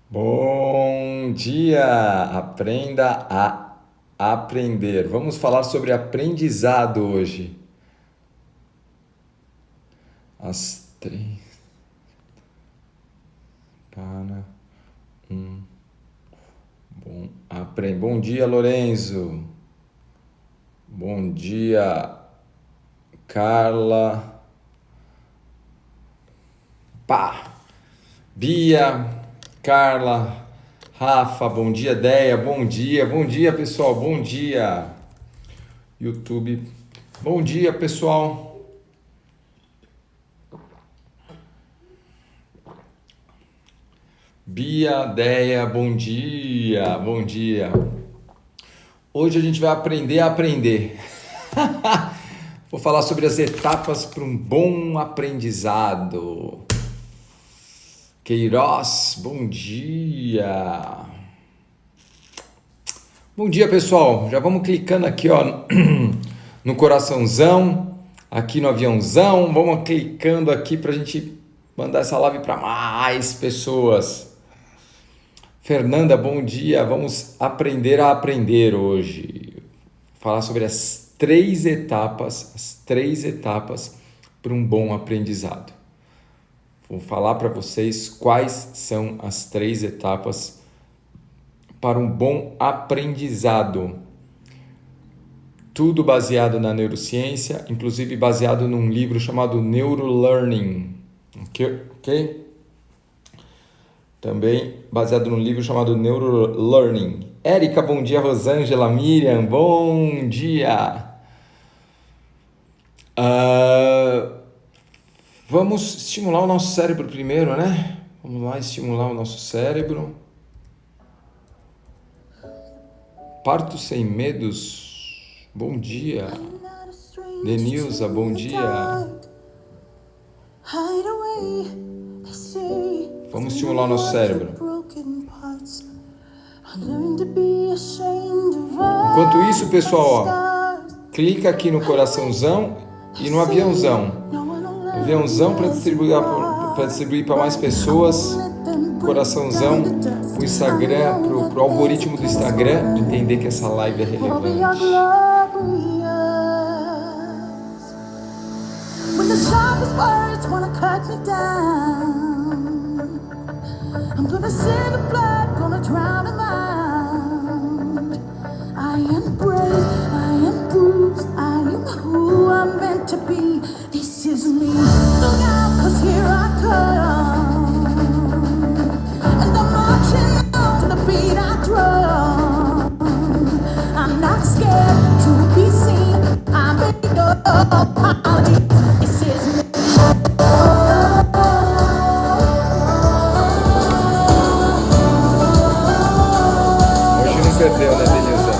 Bom dia! Aprenda a aprender. Vamos falar sobre aprendizado hoje. As três para um bom dia, Lorenzo. Bom dia, Carla. Bia, Carla, Rafa, bom dia, Deia, bom dia pessoal, bom dia, YouTube, bom dia pessoal, Bia, Deia, bom dia, hoje a gente vai aprender a aprender, vou falar sobre as etapas para um bom aprendizado. Queiroz, bom dia. Bom dia, pessoal. Já vamos clicando aqui, ó, no coraçãozão, aqui no aviãozão. Vamos clicando aqui para a gente mandar essa live para mais pessoas. Fernanda, bom dia. Vamos aprender a aprender hoje. Falar sobre as três etapas para um bom aprendizado. Vou falar para vocês quais são as três etapas para um bom aprendizado. Tudo baseado na neurociência, inclusive baseado num livro chamado Neurolearning. Ok? Também baseado num livro chamado Neurolearning. Érica, bom dia. Rosângela, Miriam, bom dia. Vamos estimular o nosso cérebro primeiro, né? Vamos lá estimular o nosso cérebro. Parto sem medos. Bom dia. Denilza, bom dia. Vamos estimular o nosso cérebro. Enquanto isso, pessoal, ó, clica aqui no coraçãozão e no aviãozão. Aviãozão para distribuir para mais pessoas, coraçãozão para o Instagram, para o algoritmo do Instagram entender que essa live é relevante. This is me. Look out, 'cause here I come. And I'm marching out to the beat I drum. I'm not scared to be seen. I make no apologies. This is me. Hoje não perdeu, né, Denilza?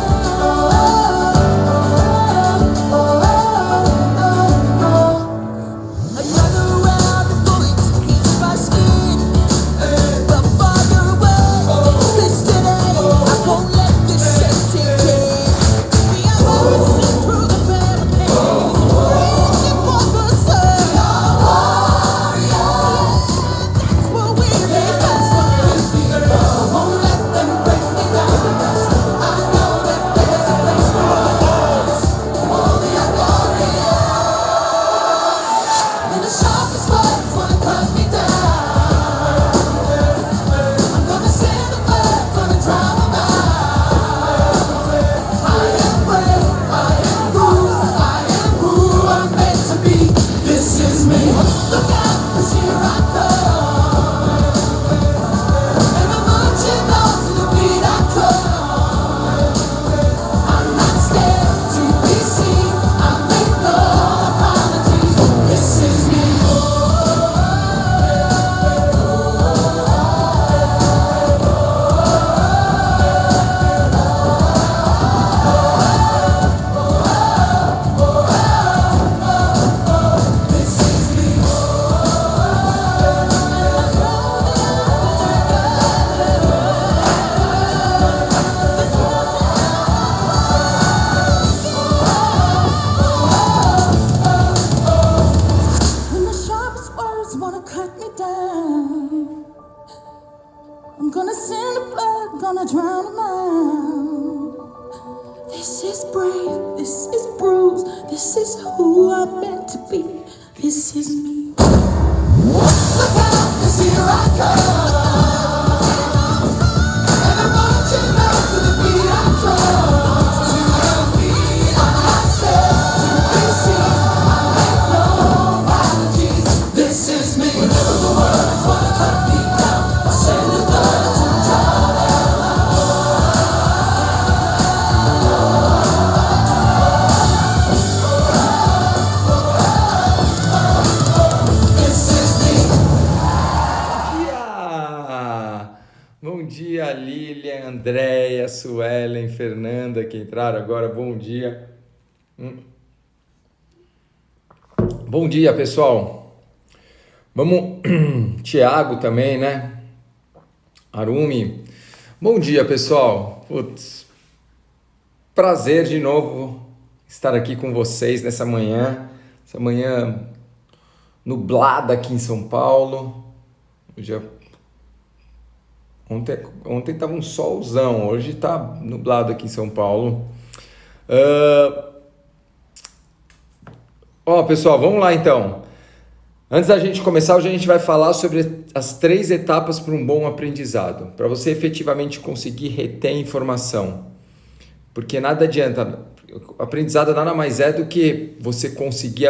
I'm gonna send the blood, gonna drown them out. This is brave, this is bruised, this is who I'm meant to be. This is me. Look out, 'cause here I come. And I'm marching out to the beat I drum. To help me on my steps, to be seen. I make no apologies. This is me. Whenever the words wanna cut me down, I send the blood to drown them out. This is me. Bom dia, Lilian, Andréia, Suelen, Fernanda, que entraram agora. Bom dia. Bom dia, pessoal. Vamos... Tiago também, né? Arumi. Bom dia, pessoal. Putz. Prazer de novo estar aqui com vocês nessa manhã. Essa manhã nublada aqui em São Paulo. Ontem estava um solzão, hoje está nublado aqui em São Paulo. Pessoal, vamos lá então. Antes da gente começar, hoje a gente vai falar sobre as 3 etapas para um bom aprendizado, para você efetivamente conseguir reter informação. Porque nada adianta, aprendizado nada mais é do que você conseguir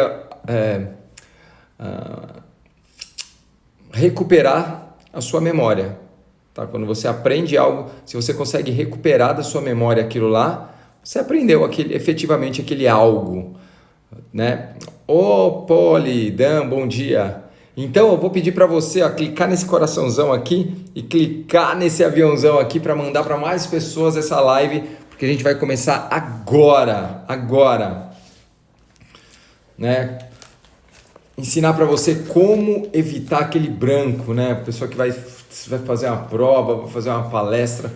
recuperar a sua memória. Tá? Quando você aprende algo, se você consegue recuperar da sua memória aquilo lá, você aprendeu efetivamente aquele algo, né? Ô, Poli, Dan, bom dia. Então eu vou pedir para você clicar nesse coraçãozão aqui e clicar nesse aviãozão aqui para mandar para mais pessoas essa live, porque a gente vai começar agora, né? Ensinar para você como evitar aquele branco, né? A pessoa que vai fazer uma prova, vai fazer uma palestra,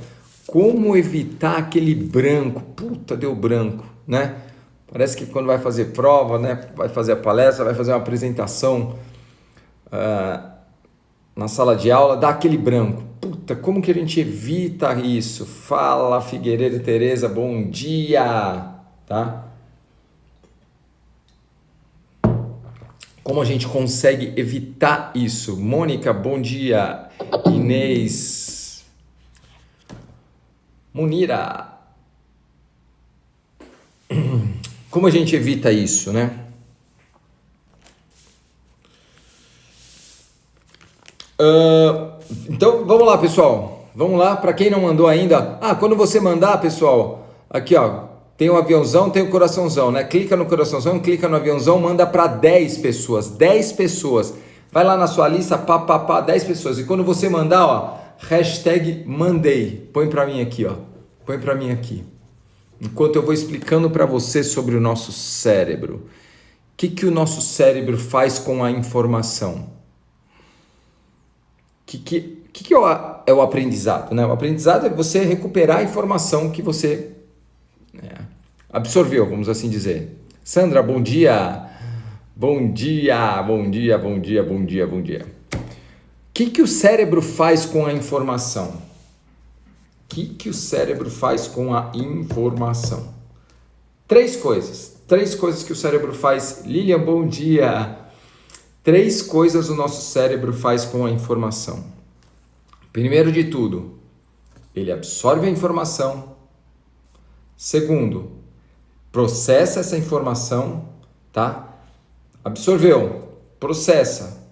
como evitar aquele branco. Puta, deu branco, né? Parece que quando vai fazer prova, né? Vai fazer a palestra, vai fazer uma apresentação na sala de aula, dá aquele branco. Puta, como que a gente evita isso? Fala, Figueiredo Tereza, bom dia, tá? Como a gente consegue evitar isso? Mônica, bom dia. Inês. Munira. Como a gente evita isso, né? Então, vamos lá, pessoal. Vamos lá, para quem não mandou ainda. Quando você mandar, pessoal, aqui, ó. Tem um aviãozão, tem um coraçãozão, né? Clica no coraçãozão, clica no aviãozão, manda para 10 pessoas. 10 pessoas. Vai lá na sua lista, 10 pessoas. E quando você mandar, ó, hashtag mandei. Põe para mim aqui, ó. Põe para mim aqui. Enquanto eu vou explicando para você sobre o nosso cérebro. O que o nosso cérebro faz com a informação? O que é o aprendizado, né? O aprendizado é você recuperar a informação que você absorveu, vamos assim dizer. Sandra, bom dia. Bom dia, bom dia, bom dia, bom dia, bom dia. O que o cérebro faz com a informação? O que o cérebro faz com a informação? 3 coisas. 3 coisas que o cérebro faz. Lilian, bom dia. 3 coisas o nosso cérebro faz com a informação. Primeiro de tudo, ele absorve a informação. Segundo, processa essa informação, tá? Absorveu, processa.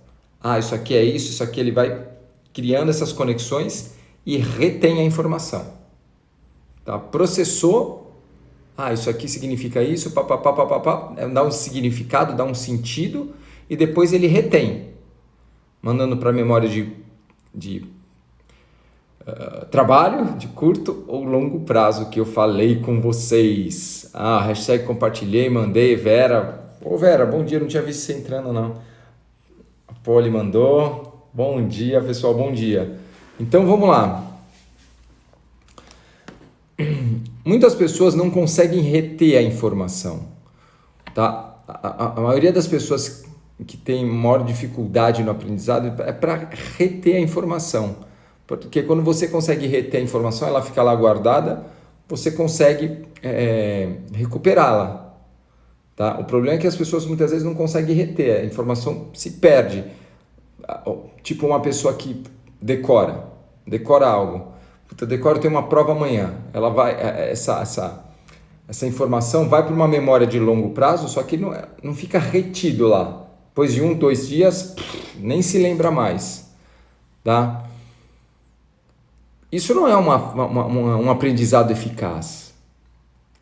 Isso aqui é isso aqui, ele vai criando essas conexões e retém a informação. Tá? Processou, isso aqui significa isso, dá um significado, dá um sentido e depois ele retém, mandando para a memória de trabalho de curto ou longo prazo que eu falei com vocês. Hashtag compartilhei, mandei, Vera. Ô Vera, bom dia, não tinha visto você entrando não. A Poli mandou. Bom dia, pessoal, bom dia. Então vamos lá. Muitas pessoas não conseguem reter a informação, tá? A maioria das pessoas que tem maior dificuldade no aprendizado é para reter a informação. Porque quando você consegue reter a informação, ela fica lá guardada, você consegue recuperá-la. Tá? O problema é que as pessoas muitas vezes não conseguem reter, a informação se perde. Tipo uma pessoa que decora algo. Puta, decora, tem uma prova amanhã. Ela vai, essa informação vai para uma memória de longo prazo, só que não fica retido lá. Depois de 1, 2 dias, nem se lembra mais. Tá? Isso não é um aprendizado eficaz.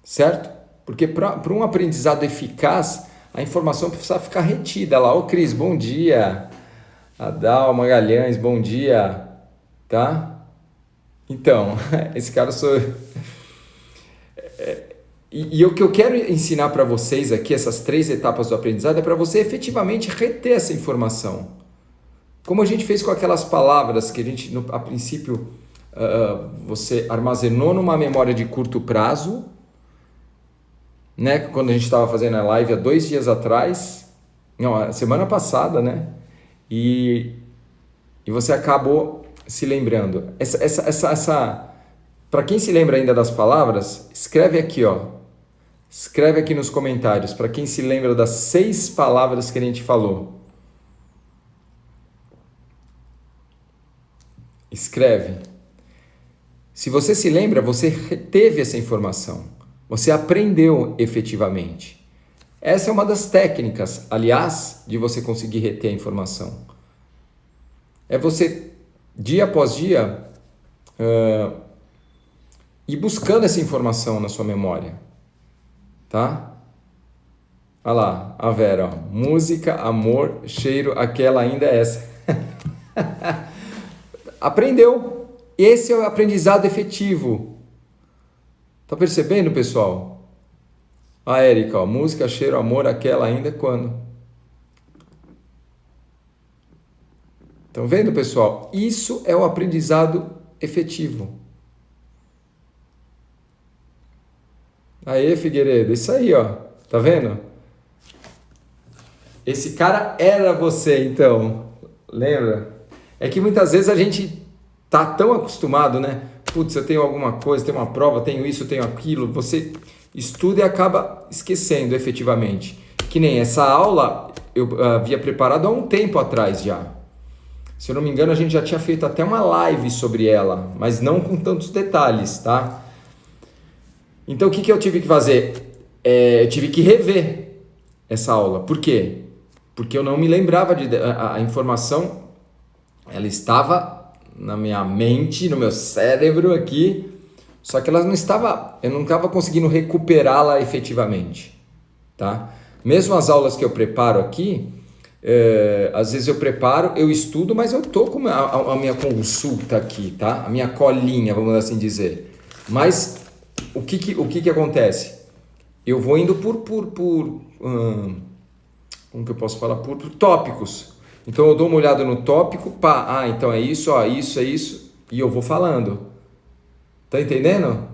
Certo? Porque para um aprendizado eficaz, a informação precisa ficar retida lá. Ô Cris, bom dia. Adal Magalhães, bom dia. Tá? Então, esse cara sou eu. E o que eu quero ensinar para vocês aqui, essas 3 etapas do aprendizado, é para você efetivamente reter essa informação. Como a gente fez com aquelas palavras que a gente, a princípio, você armazenou numa memória de curto prazo, né? Quando a gente estava fazendo a live há 2 dias atrás, não, semana passada, né? E você acabou se lembrando. Para quem se lembra ainda das palavras, escreve aqui, ó. Escreve aqui nos comentários. Para quem se lembra das 6 palavras que a gente falou. Escreve. Se você se lembra, você reteve essa informação. Você aprendeu efetivamente. Essa é uma das técnicas, aliás, de você conseguir reter a informação. É você, dia após dia, ir buscando essa informação na sua memória. Tá? Olha lá, a Vera, ó. Música, amor, cheiro, aquela ainda é essa. Aprendeu. Esse é o aprendizado efetivo. Tá percebendo, pessoal? A Érica, ó, música, cheiro, amor, aquela ainda quando? Estão vendo, pessoal? Isso é o aprendizado efetivo. Aê, Figueiredo, isso aí, ó. Tá vendo? Esse cara era você, então. Lembra? É que muitas vezes a gente tá tão acostumado, né? Putz, eu tenho alguma coisa, tenho uma prova, tenho isso, tenho aquilo. Você estuda e acaba esquecendo efetivamente. Que nem essa aula eu havia preparado há um tempo atrás já. Se eu não me engano, a gente já tinha feito até uma live sobre ela, mas não com tantos detalhes, tá? Então, o que eu tive que fazer? Eu tive que rever essa aula. Por quê? Porque eu não me lembrava a informação, ela estava na minha mente, no meu cérebro aqui, só que eu não estava conseguindo recuperá-la efetivamente, tá? Mesmo as aulas que eu preparo aqui, às vezes eu preparo, eu estudo, mas eu tô com a minha consulta aqui, tá? A minha colinha, vamos assim dizer. Mas o que acontece? Eu vou indo por como que eu posso falar? Por tópicos. Então eu dou uma olhada no tópico, então é isso, ó, isso, é isso, e eu vou falando. Tá entendendo?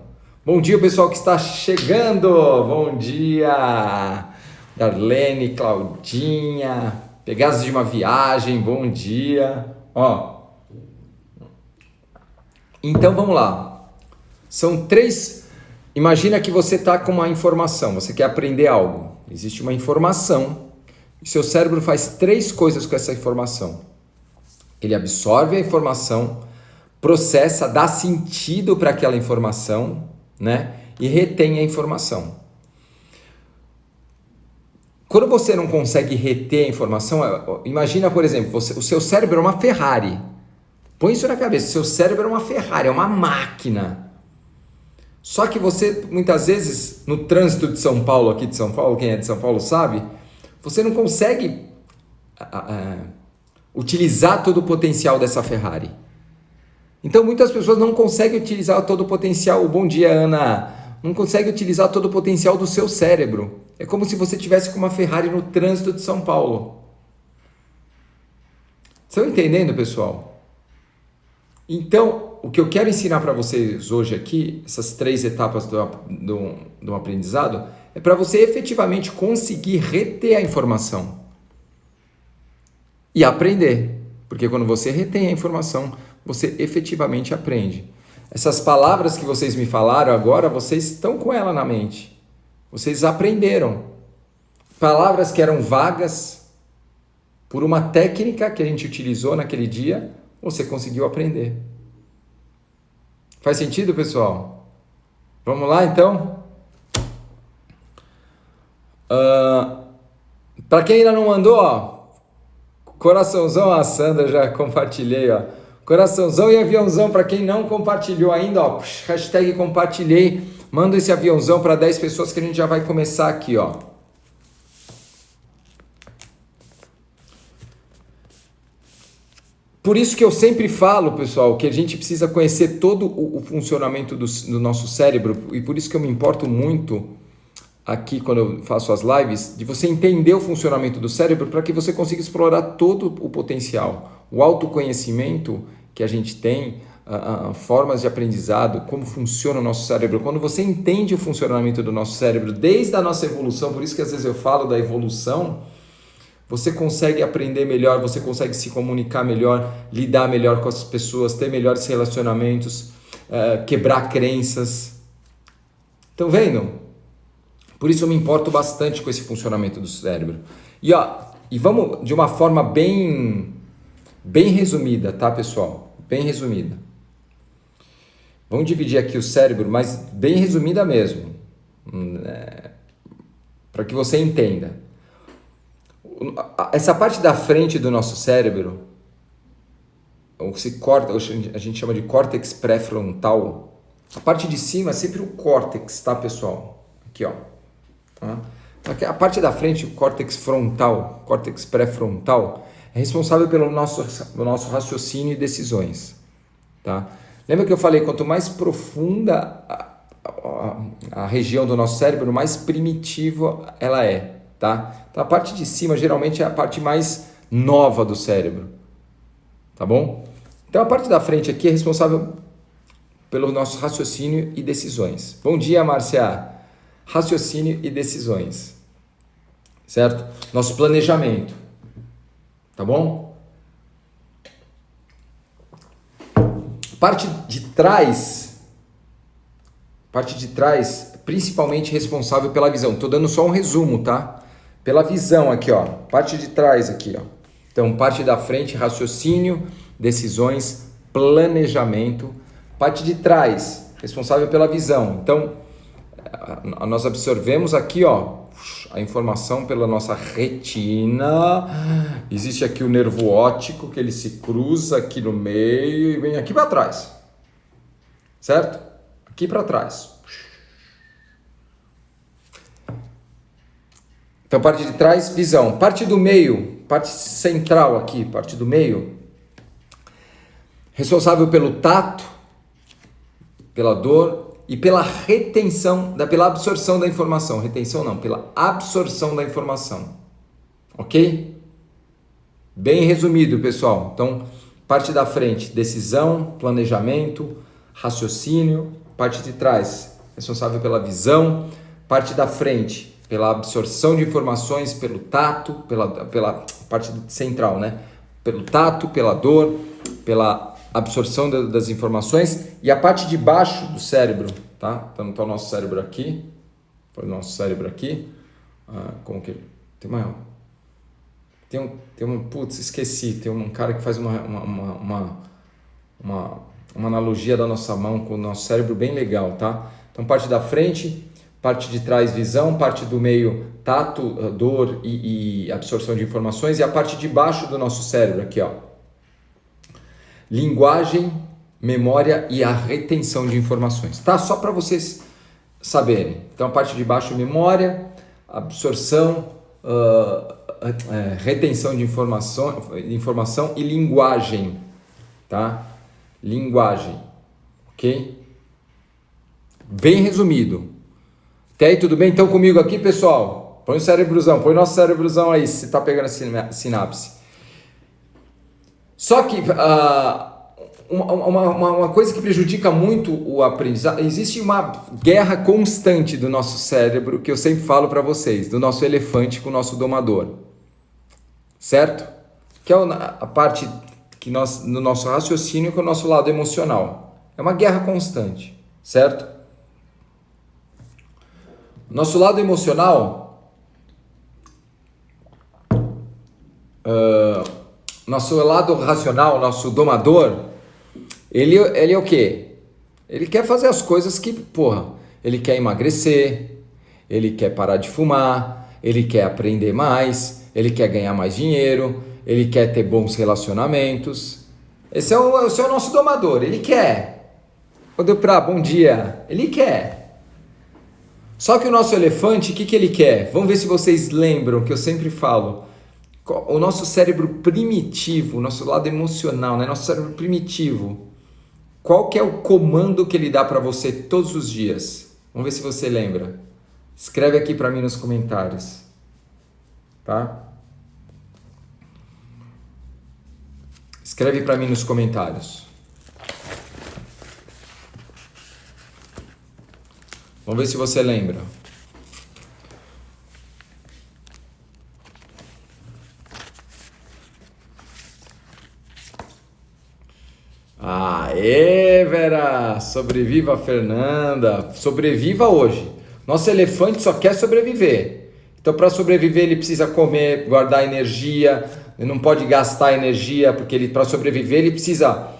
Bom dia, pessoal que está chegando. Bom dia, Darlene, Claudinha, Pegasus de uma viagem, bom dia. Ó. Então vamos lá. São 3. Imagina que você está com uma informação, você quer aprender algo. Existe uma informação. O seu cérebro faz 3 coisas com essa informação. Ele absorve a informação, processa, dá sentido para aquela informação, né? E retém a informação. Quando você não consegue reter a informação, imagina, por exemplo, o seu cérebro é uma Ferrari. Põe isso na cabeça, o seu cérebro é uma Ferrari, é uma máquina. Só que você, muitas vezes, no trânsito de São Paulo, aqui de São Paulo, quem é de São Paulo sabe, você não consegue utilizar todo o potencial dessa Ferrari. Então, muitas pessoas não conseguem utilizar todo o potencial. Bom dia, Ana. Não consegue utilizar todo o potencial do seu cérebro. É como se você tivesse com uma Ferrari no trânsito de São Paulo. Estão entendendo, pessoal? Então, o que eu quero ensinar para vocês hoje aqui, essas 3 etapas do aprendizado, é para você efetivamente conseguir reter a informação e aprender. Porque quando você retém a informação, você efetivamente aprende. Essas palavras que vocês me falaram agora, vocês estão com ela na mente. Vocês aprenderam. Palavras que eram vagas, por uma técnica que a gente utilizou naquele dia, você conseguiu aprender. Faz sentido, pessoal? Vamos lá, então? Para quem ainda não mandou, ó, coraçãozão, a Sandra já compartilhei, ó. Coraçãozão e aviãozão para quem não compartilhou ainda, ó. Hashtag compartilhei. Manda esse aviãozão para 10 pessoas que a gente já vai começar aqui, ó. Por isso que eu sempre falo, pessoal, que a gente precisa conhecer todo o funcionamento do nosso cérebro, e por isso que eu me importo muito aqui quando eu faço as lives, de você entender o funcionamento do cérebro para que você consiga explorar todo o potencial, o autoconhecimento que a gente tem, formas de aprendizado, como funciona o nosso cérebro. Quando você entende o funcionamento do nosso cérebro desde a nossa evolução, por isso que às vezes eu falo da evolução, você consegue aprender melhor, você consegue se comunicar melhor, lidar melhor com as pessoas, ter melhores relacionamentos, quebrar crenças. Estão vendo? Por isso eu me importo bastante com esse funcionamento do cérebro. E vamos de uma forma bem resumida, tá, pessoal? Bem resumida. Vamos dividir aqui o cérebro, mas bem resumida mesmo, para que você entenda. Essa parte da frente do nosso cérebro, a gente chama de córtex pré-frontal. A parte de cima é sempre o córtex, tá, pessoal? Aqui, ó. A parte da frente, o córtex frontal, córtex pré-frontal, é responsável pelo nosso raciocínio e decisões, tá? Lembra que eu falei, quanto mais profunda a região do nosso cérebro, mais primitiva ela é, tá? Então a parte de cima geralmente é a parte mais nova do cérebro, tá bom? Então a parte da frente aqui é responsável pelo nosso raciocínio e decisões. Bom dia, Márcia. Raciocínio e decisões, certo? Nosso planejamento, tá bom? Parte de trás, principalmente responsável pela visão. Tô dando só um resumo, tá? Pela visão aqui, ó. Parte de trás aqui, ó. Então, parte da frente, raciocínio, decisões, planejamento. Parte de trás, responsável pela visão. Então, nós absorvemos aqui, ó, a informação pela nossa retina. Existe aqui o nervo óptico, que ele se cruza aqui no meio e vem aqui para trás, certo? Aqui para trás. Então, parte de trás, visão. Parte do meio, parte central aqui, parte do meio, responsável pelo tato, pela dor e pela retenção, pela absorção da informação. Retenção não, pela absorção da informação. Ok? Bem resumido, pessoal. Então, parte da frente, decisão, planejamento, raciocínio. Parte de trás, responsável pela visão. Parte da frente, pela absorção de informações, pelo tato, pela parte central, né? Pelo tato, pela dor, pela absorção das informações, e a parte de baixo do cérebro, tá? Então tá o nosso cérebro aqui, foi o nosso cérebro aqui, como que putz, esqueci, tem um cara que faz uma analogia da nossa mão com o nosso cérebro bem legal, tá? Então parte da frente, parte de trás visão, parte do meio tato, dor e absorção de informações, e a parte de baixo do nosso cérebro aqui, ó, linguagem, memória e a retenção de informações, tá? Só para vocês saberem. Então, a parte de baixo, memória, absorção, retenção de informação e linguagem, tá? Linguagem, ok? Bem resumido. Até aí, tudo bem? Então, comigo aqui, pessoal? Põe o cérebrozão, põe o nosso cérebrozão aí, se tá pegando a sinapse. Só que uma coisa que prejudica muito o aprendizado, existe uma guerra constante do nosso cérebro, que eu sempre falo para vocês, do nosso elefante com o nosso domador, certo? Que é a parte no nosso raciocínio com o nosso lado emocional. É uma guerra constante, certo? Nosso lado emocional, nosso lado racional, nosso domador, ele é o quê? Ele quer fazer as coisas que, ele quer emagrecer, ele quer parar de fumar, ele quer aprender mais, ele quer ganhar mais dinheiro, ele quer ter bons relacionamentos. Esse é o nosso domador, ele quer. Ô Duprá, bom dia. Ele quer. Só que o nosso elefante, o que ele quer? Vamos ver se vocês lembram que eu sempre falo. O nosso cérebro primitivo, o nosso lado emocional, né? Nosso cérebro primitivo. Qual que é o comando que ele dá para você todos os dias? Vamos ver se você lembra. Escreve aqui para mim nos comentários. Tá? Escreve para mim nos comentários. Vamos ver se você lembra. Aê, Vera! Sobreviva, Fernanda! Sobreviva hoje. Nosso elefante só quer sobreviver. Então, para sobreviver, ele precisa comer, guardar energia. Ele não pode gastar energia, porque para sobreviver ele precisa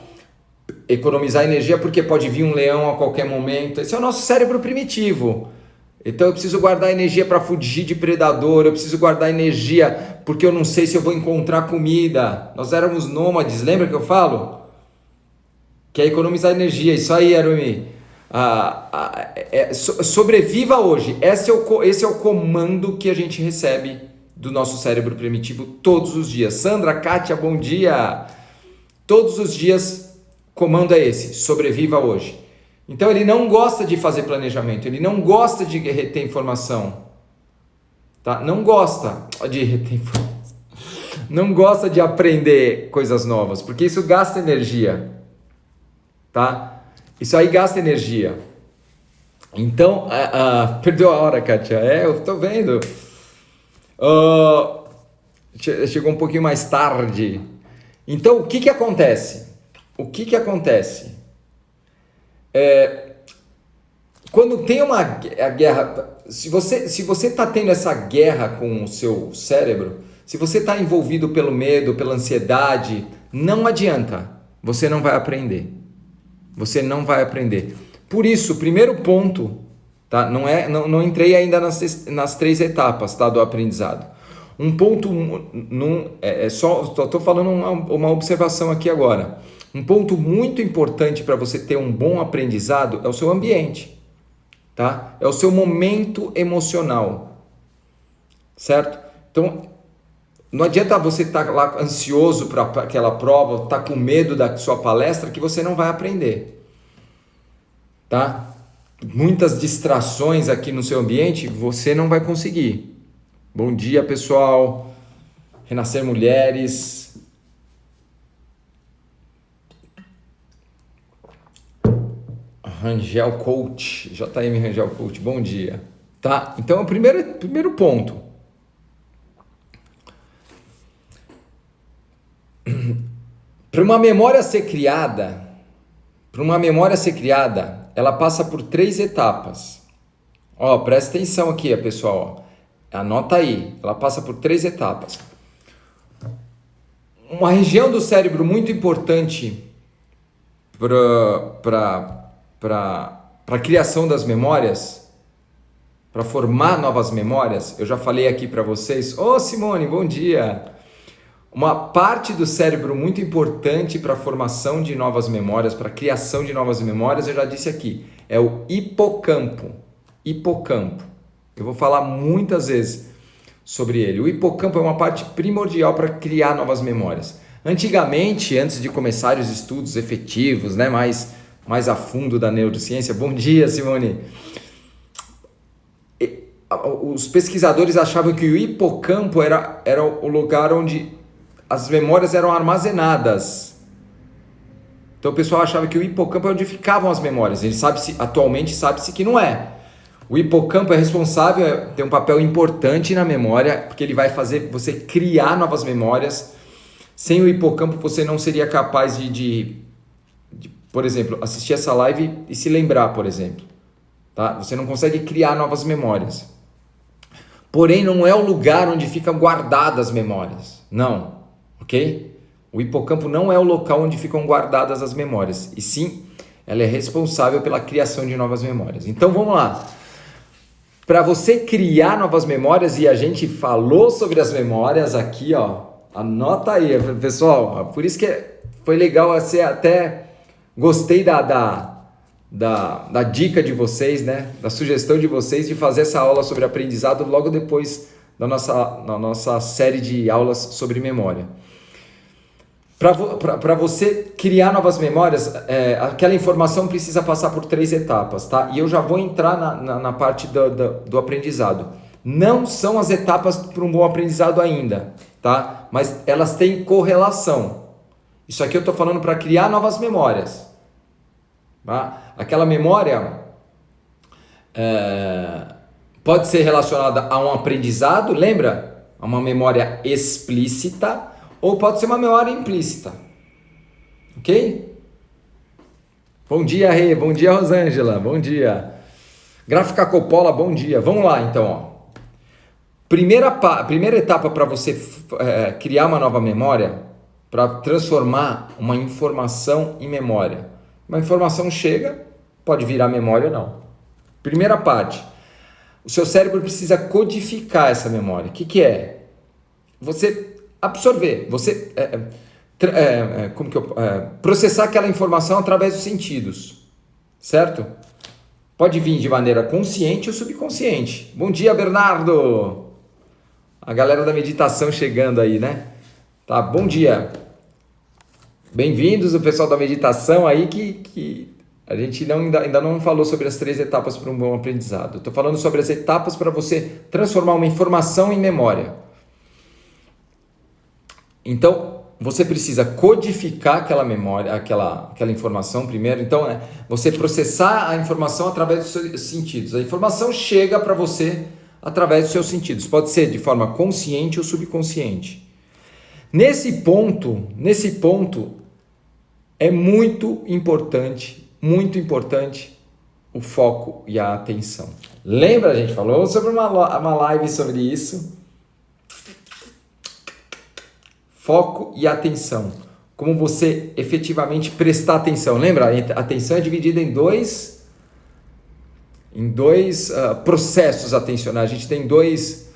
economizar energia, porque pode vir um leão a qualquer momento. Esse é o nosso cérebro primitivo. Então eu preciso guardar energia para fugir de predador, eu preciso guardar energia porque eu não sei se eu vou encontrar comida. Nós éramos nômades, lembra que eu falo? Que é economizar energia, isso aí, Arumi. Sobreviva hoje, esse é o comando que a gente recebe do nosso cérebro primitivo todos os dias. Sandra, Kátia, bom dia! Todos os dias, comando é esse, sobreviva hoje. Então ele não gosta de fazer planejamento, ele não gosta de reter informação, tá? Não gosta de reter informação, não gosta de aprender coisas novas, porque isso gasta energia, tá? Isso aí gasta energia. Então, perdeu a hora, Kátia, eu tô vendo. Chegou um pouquinho mais tarde. Então, o que acontece? Quando tem a guerra, se você está tendo essa guerra com o seu cérebro, se você está envolvido pelo medo, pela ansiedade, não adianta, você não vai aprender. Você não vai aprender. Por isso, o primeiro ponto, tá? Não entrei ainda nas 3 etapas, tá, do aprendizado. Um ponto, estou falando uma observação aqui agora. Um ponto muito importante para você ter um bom aprendizado é o seu ambiente, tá? É o seu momento emocional, certo? Então, não adianta você estar lá ansioso para aquela prova, estar com medo da sua palestra, que você não vai aprender, tá? Muitas distrações aqui no seu ambiente, você não vai conseguir. Bom dia, pessoal. Renascer Mulheres. Rangel Coach. JM Rangel Coach. Bom dia. Tá? Então, o primeiro ponto. Para uma memória ser criada, ela passa por 3 etapas. Ó, presta atenção aqui, pessoal. Anota aí, ela passa por 3 etapas. Uma região do cérebro muito importante para a criação das memórias, para formar novas memórias, eu já falei aqui para vocês. Ô Simone, bom dia! Uma parte do cérebro muito importante para a formação de novas memórias, para a criação de novas memórias, eu já disse aqui, é o hipocampo. Hipocampo. Eu vou falar muitas vezes sobre ele. O hipocampo é uma parte primordial para criar novas memórias. Antigamente, antes de começar os estudos efetivos, né, mais a fundo da neurociência, bom dia, Simone! Os pesquisadores achavam que o hipocampo era o lugar onde as memórias eram armazenadas. Então o pessoal achava que o hipocampo é onde ficavam as memórias. Atualmente sabe-se que não é. O hipocampo é responsável, tem um papel importante na memória, porque ele vai fazer você criar novas memórias, Sem o hipocampo você não seria capaz de, por exemplo, assistir essa live e se lembrar, por exemplo. Tá? Você não consegue criar novas memórias. Porém, não é o lugar onde ficam guardadas as memórias. Não, ok? O hipocampo não é o local onde ficam guardadas as memórias. E sim, ela é responsável pela criação de novas memórias. Então, vamos lá. Para você criar novas memórias, e a gente falou sobre as memórias aqui, ó. Anota aí, pessoal. Por isso que foi legal, você até gostei da dica de vocês, né? Da sugestão de vocês de fazer essa aula sobre aprendizado logo depois da nossa série de aulas sobre memória. Para você criar novas memórias, aquela informação precisa passar por 3 etapas, tá? E eu já vou entrar na parte do aprendizado. Não são as etapas para um bom aprendizado ainda, tá? Mas elas têm correlação. Isso aqui eu estou falando para criar novas memórias. Tá? Aquela memória pode ser relacionada a um aprendizado, lembra? A uma memória explícita, ou pode ser uma memória implícita. Ok? Bom dia, Rê. Bom dia, Rosângela. Bom dia. Gráfica Coppola, bom dia. Vamos lá, então. Ó. Primeira etapa para você criar uma nova memória, para transformar uma informação em memória. Uma informação chega, pode virar memória ou não. Primeira parte, o seu cérebro precisa codificar essa memória. O que é? Você absorver, você processar aquela informação através dos sentidos, certo? Pode vir de maneira consciente ou subconsciente. Bom dia, Bernardo! A galera da meditação chegando aí, né? Tá, bom dia. Bem-vindos, o pessoal da meditação aí que a gente ainda não falou sobre as 3 etapas para um bom aprendizado. Estou falando sobre as etapas para você transformar uma informação em memória. Então, você precisa codificar aquela memória, aquela informação primeiro. Então, você processar a informação através dos seus sentidos. A informação chega para você através dos seus sentidos. Pode ser de forma consciente ou subconsciente. Nesse ponto, é muito importante o foco e a atenção. Lembra, a gente falou sobre uma live sobre isso? Foco e atenção. Como você efetivamente prestar atenção. Lembra? A atenção é dividida em dois processos atencionais. A gente tem dois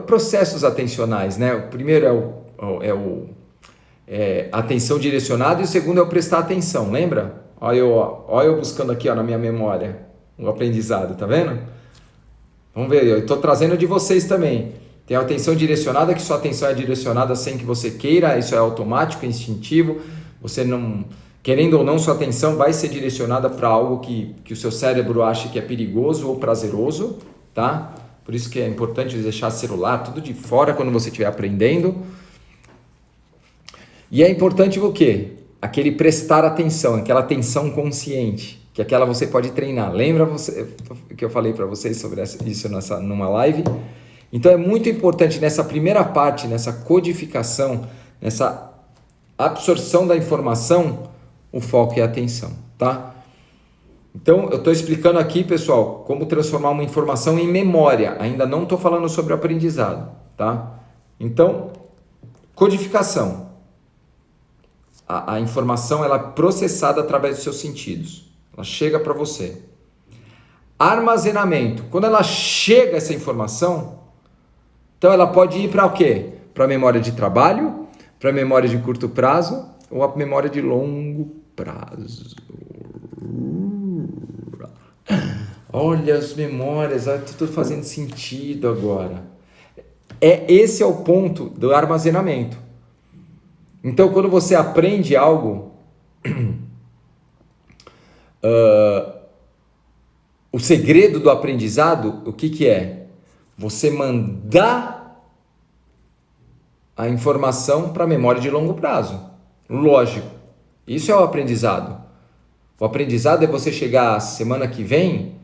processos atencionais, né? O primeiro é a atenção direcionada e o segundo é o prestar atenção. Lembra? Olha eu buscando aqui na minha memória o aprendizado, tá vendo? Vamos ver, eu estou trazendo de vocês também. Tem a atenção direcionada, que sua atenção é direcionada sem que você queira, isso é automático, é instintivo. Você não, querendo ou não, sua atenção vai ser direcionada para algo que o seu cérebro acha que é perigoso ou prazeroso, tá? Por isso que é importante deixar celular tudo de fora quando você estiver aprendendo. E é importante o quê? Aquele prestar atenção, aquela atenção consciente, que aquela você pode treinar. Lembra que eu falei para vocês sobre isso numa live? Então é muito importante nessa primeira parte, nessa codificação, nessa absorção da informação, o foco e a atenção, tá? Então eu estou explicando aqui, pessoal, como transformar uma informação em memória. Ainda não estou falando sobre aprendizado, tá? Então, codificação. A informação ela é processada através dos seus sentidos. Ela chega para você. Armazenamento. Quando ela chega essa informação, então ela pode ir para o quê? Para a memória de trabalho, para a memória de curto prazo ou a memória de longo prazo. Olha as memórias, está tudo fazendo sentido agora. Esse é o ponto do armazenamento. Então, quando você aprende algo, o segredo do aprendizado, o que é? Você mandar a informação para a memória de longo prazo. Lógico. Isso é o aprendizado. O aprendizado é você chegar semana que vem,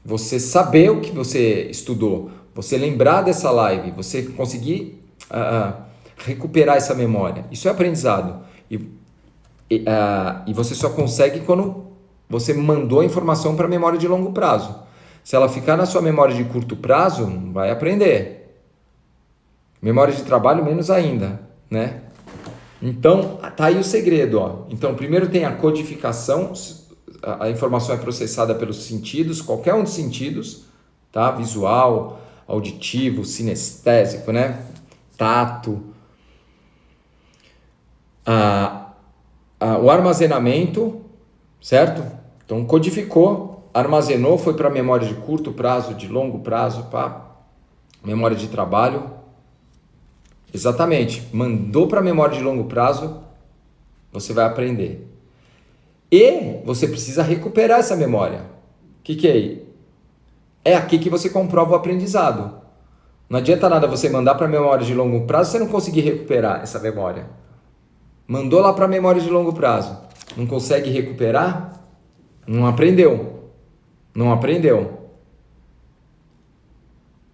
você saber o que você estudou, você lembrar dessa live, você conseguir recuperar essa memória. Isso é aprendizado. E você só consegue quando você mandou a informação para a memória de longo prazo. Se ela ficar na sua memória de curto prazo, não vai aprender. Memória de trabalho, menos ainda, né? Então, tá aí o segredo, ó. Então, primeiro tem a codificação, a informação é processada pelos sentidos, qualquer um dos sentidos, tá? Visual, auditivo, sinestésico, né? Tato. O armazenamento, certo? Então, codificou, armazenou, foi para a memória de curto prazo, de longo prazo, para memória de trabalho. Exatamente, mandou para a memória de longo prazo, você vai aprender. E você precisa recuperar essa memória. O que é aí? É aqui que você comprova o aprendizado. Não adianta nada você mandar para a memória de longo prazo se você não conseguir recuperar essa memória. Mandou lá para a memória de longo prazo, não consegue recuperar, não aprendeu. Não aprendeu.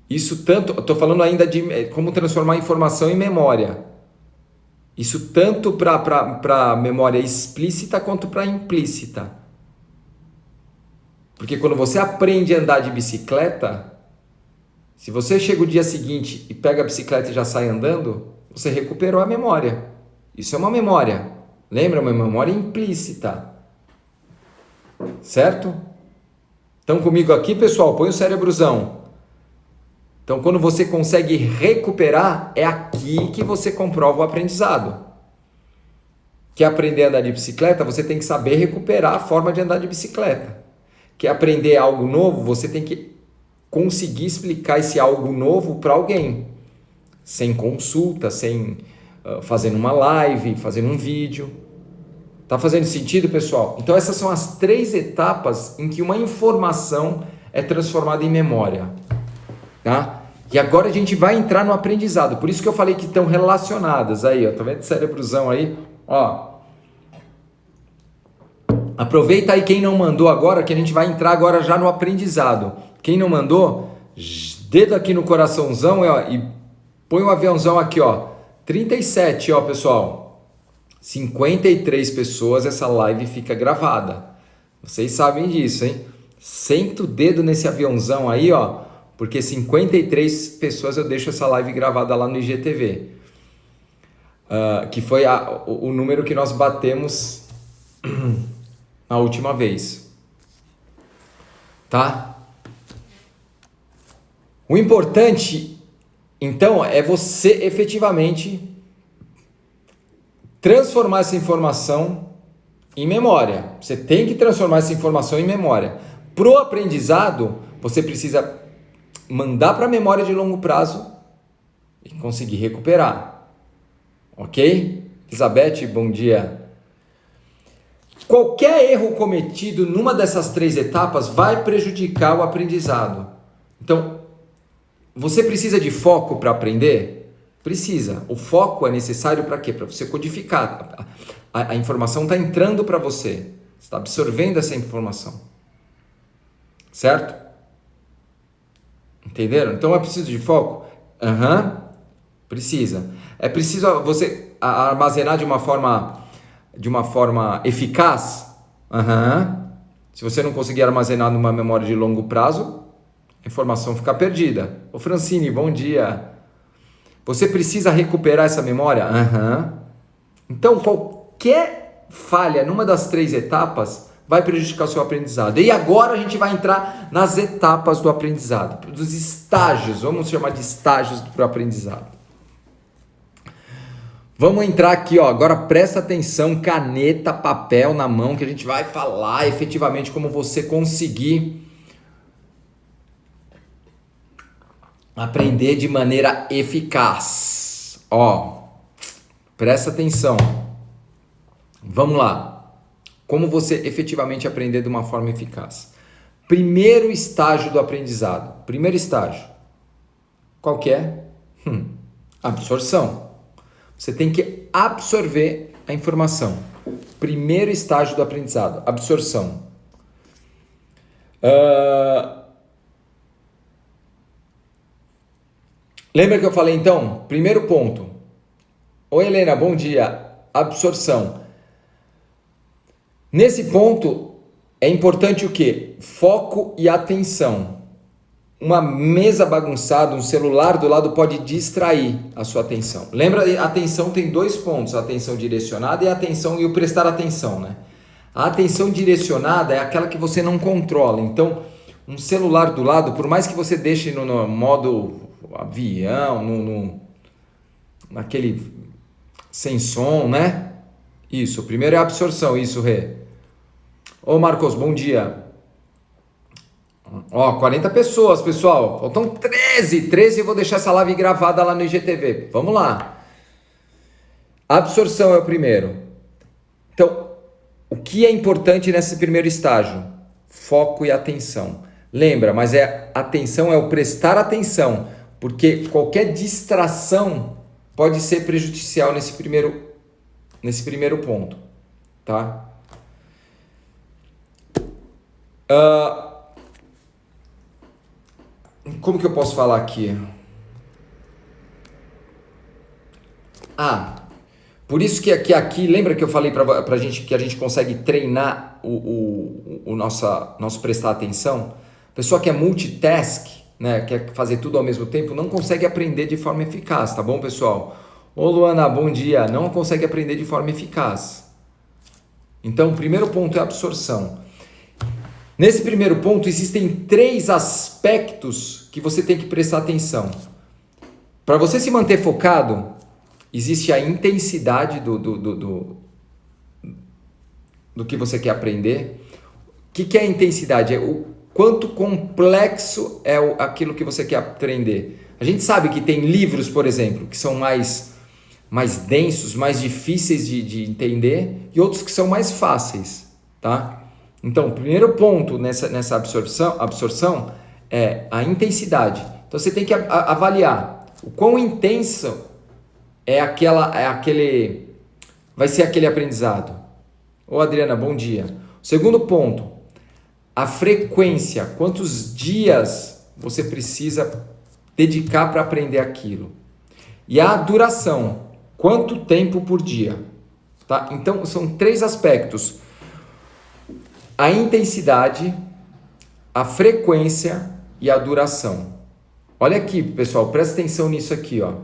Isso tanto, eu estou falando ainda de como transformar informação em memória. Isso tanto para memória explícita quanto para implícita. Porque quando você aprende a andar de bicicleta, se você chega o dia seguinte e pega a bicicleta e já sai andando, você recuperou a memória. Isso é uma memória. Lembra? Uma memória implícita. Certo? Estão comigo aqui, pessoal? Põe o cérebrozão. Então, quando você consegue recuperar, é aqui que você comprova o aprendizado. Quer aprender a andar de bicicleta? Você tem que saber recuperar a forma de andar de bicicleta. Quer aprender algo novo? Você tem que conseguir explicar esse algo novo para alguém. Sem consulta, fazendo uma live, fazendo um vídeo. Tá fazendo sentido, pessoal? Então, essas são as 3 etapas em que uma informação é transformada em memória. Tá? E agora a gente vai entrar no aprendizado. Por isso que eu falei que estão relacionadas. Aí, ó, tá vendo o cérebrozão aí? Ó. Aproveita aí quem não mandou agora, que a gente vai entrar agora já no aprendizado. Quem não mandou, dedo aqui no coraçãozão, ó, e põe o aviãozão aqui, ó. 37, ó, pessoal. 53 pessoas, essa live fica gravada. Vocês sabem disso, hein? Senta o dedo nesse aviãozão aí, ó. Porque 53 pessoas eu deixo essa live gravada lá no IGTV. Que foi o número que nós batemos na última vez. Tá? O importante, então, é você efetivamente transformar essa informação em memória. Você tem que transformar essa informação em memória. Pro aprendizado, você precisa mandar para a memória de longo prazo e conseguir recuperar. Ok? Elizabeth, bom dia. Qualquer erro cometido numa dessas 3 etapas vai prejudicar o aprendizado. Então, você precisa de foco para aprender? Precisa. O foco é necessário para quê? Para você codificar. A informação está entrando para você. Você está absorvendo essa informação. Certo? Entenderam? Então é preciso de foco? Precisa. É preciso você armazenar de uma forma eficaz? Se você não conseguir armazenar numa memória de longo prazo, a informação fica perdida. Ô Francine, bom dia. Você precisa recuperar essa memória? Então qualquer falha numa das 3 etapas vai prejudicar o seu aprendizado. E agora a gente vai entrar nas etapas do aprendizado, dos estágios, vamos chamar de estágios do aprendizado. Vamos entrar aqui, ó. Agora presta atenção, caneta, papel na mão, que a gente vai falar efetivamente como você conseguir aprender de maneira eficaz. Ó, presta atenção. Vamos lá. Como você efetivamente aprender de uma forma eficaz. Primeiro estágio do aprendizado. Primeiro estágio. Qual que é? Absorção. Você tem que absorver a informação. Primeiro estágio do aprendizado. Absorção. Lembra que eu falei então? Primeiro ponto. Oi, Helena, bom dia. Absorção. Nesse ponto é importante o quê? Foco e atenção. Uma mesa bagunçada, um celular do lado pode distrair a sua atenção. Lembra, a atenção tem dois pontos, a atenção direcionada e a atenção e o prestar atenção, né? A atenção direcionada é aquela que você não controla. Então, um celular do lado, por mais que você deixe no modo avião, naquele sem som, né? Isso, o primeiro é a absorção, isso, Rê. Ô Marcos, bom dia. Ó, 40 pessoas, pessoal. Faltam 13 eu vou deixar essa live gravada lá no IGTV. Vamos lá. Absorção é o primeiro. Então, o que é importante nesse primeiro estágio? Foco e atenção. Lembra, mas atenção é o prestar atenção, porque qualquer distração pode ser prejudicial nesse primeiro ponto, tá? Como que eu posso falar aqui? Por isso que aqui lembra que eu falei pra gente que a gente consegue treinar o nosso prestar atenção? A pessoa que é multitask, né, quer fazer tudo ao mesmo tempo, não consegue aprender de forma eficaz, tá bom, pessoal? Ô Luana, bom dia. Não consegue aprender de forma eficaz. Então, o primeiro ponto é a absorção. Nesse primeiro ponto, existem 3 aspectos que você tem que prestar atenção. Para você se manter focado, existe a intensidade do que você quer aprender. O que é a intensidade? É o quanto complexo é aquilo que você quer aprender. A gente sabe que tem livros, por exemplo, que são mais densos, mais difíceis de entender, e outros que são mais fáceis, tá? Então, o primeiro ponto nessa absorção é a intensidade. Então, você tem que avaliar o quão intenso vai ser aquele aprendizado. Ô, Adriana, bom dia. O segundo ponto, a frequência. Quantos dias você precisa dedicar para aprender aquilo? E a duração. Quanto tempo por dia? Tá? Então, são 3 aspectos. A intensidade, a frequência e a duração. Olha aqui, pessoal, presta atenção nisso aqui, ó.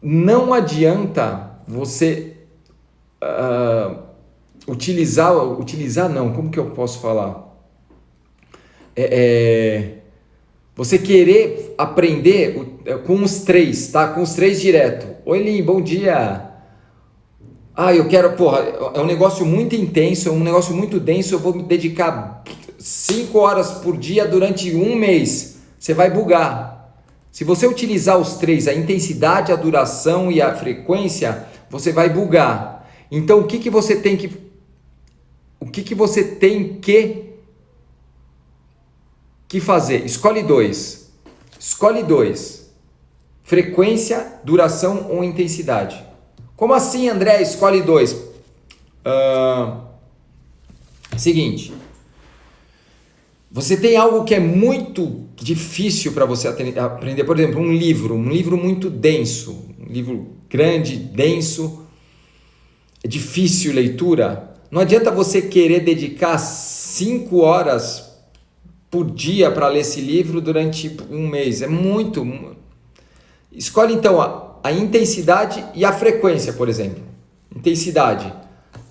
Não adianta você utilizar não, como que eu posso falar? Você querer aprender com os 3, tá? Com os 3 direto. Oi, Lin, bom dia. Eu quero, é um negócio muito intenso, é um negócio muito denso, eu vou me dedicar 5 horas por dia durante um mês. Você vai bugar. Se você utilizar os 3, a intensidade, a duração e a frequência, você vai bugar. Então, o que você tem que fazer? Escolhe 2. Escolhe 2. Frequência, duração ou intensidade. Como assim, André? Escolhe 2. Seguinte. Você tem algo que é muito difícil para você aprender. Por exemplo, um livro muito denso. Um livro grande, denso. É difícil leitura. Não adianta você querer dedicar 5 horas por dia para ler esse livro durante um mês. É muito. Escolhe então a intensidade e a frequência, por exemplo. Intensidade.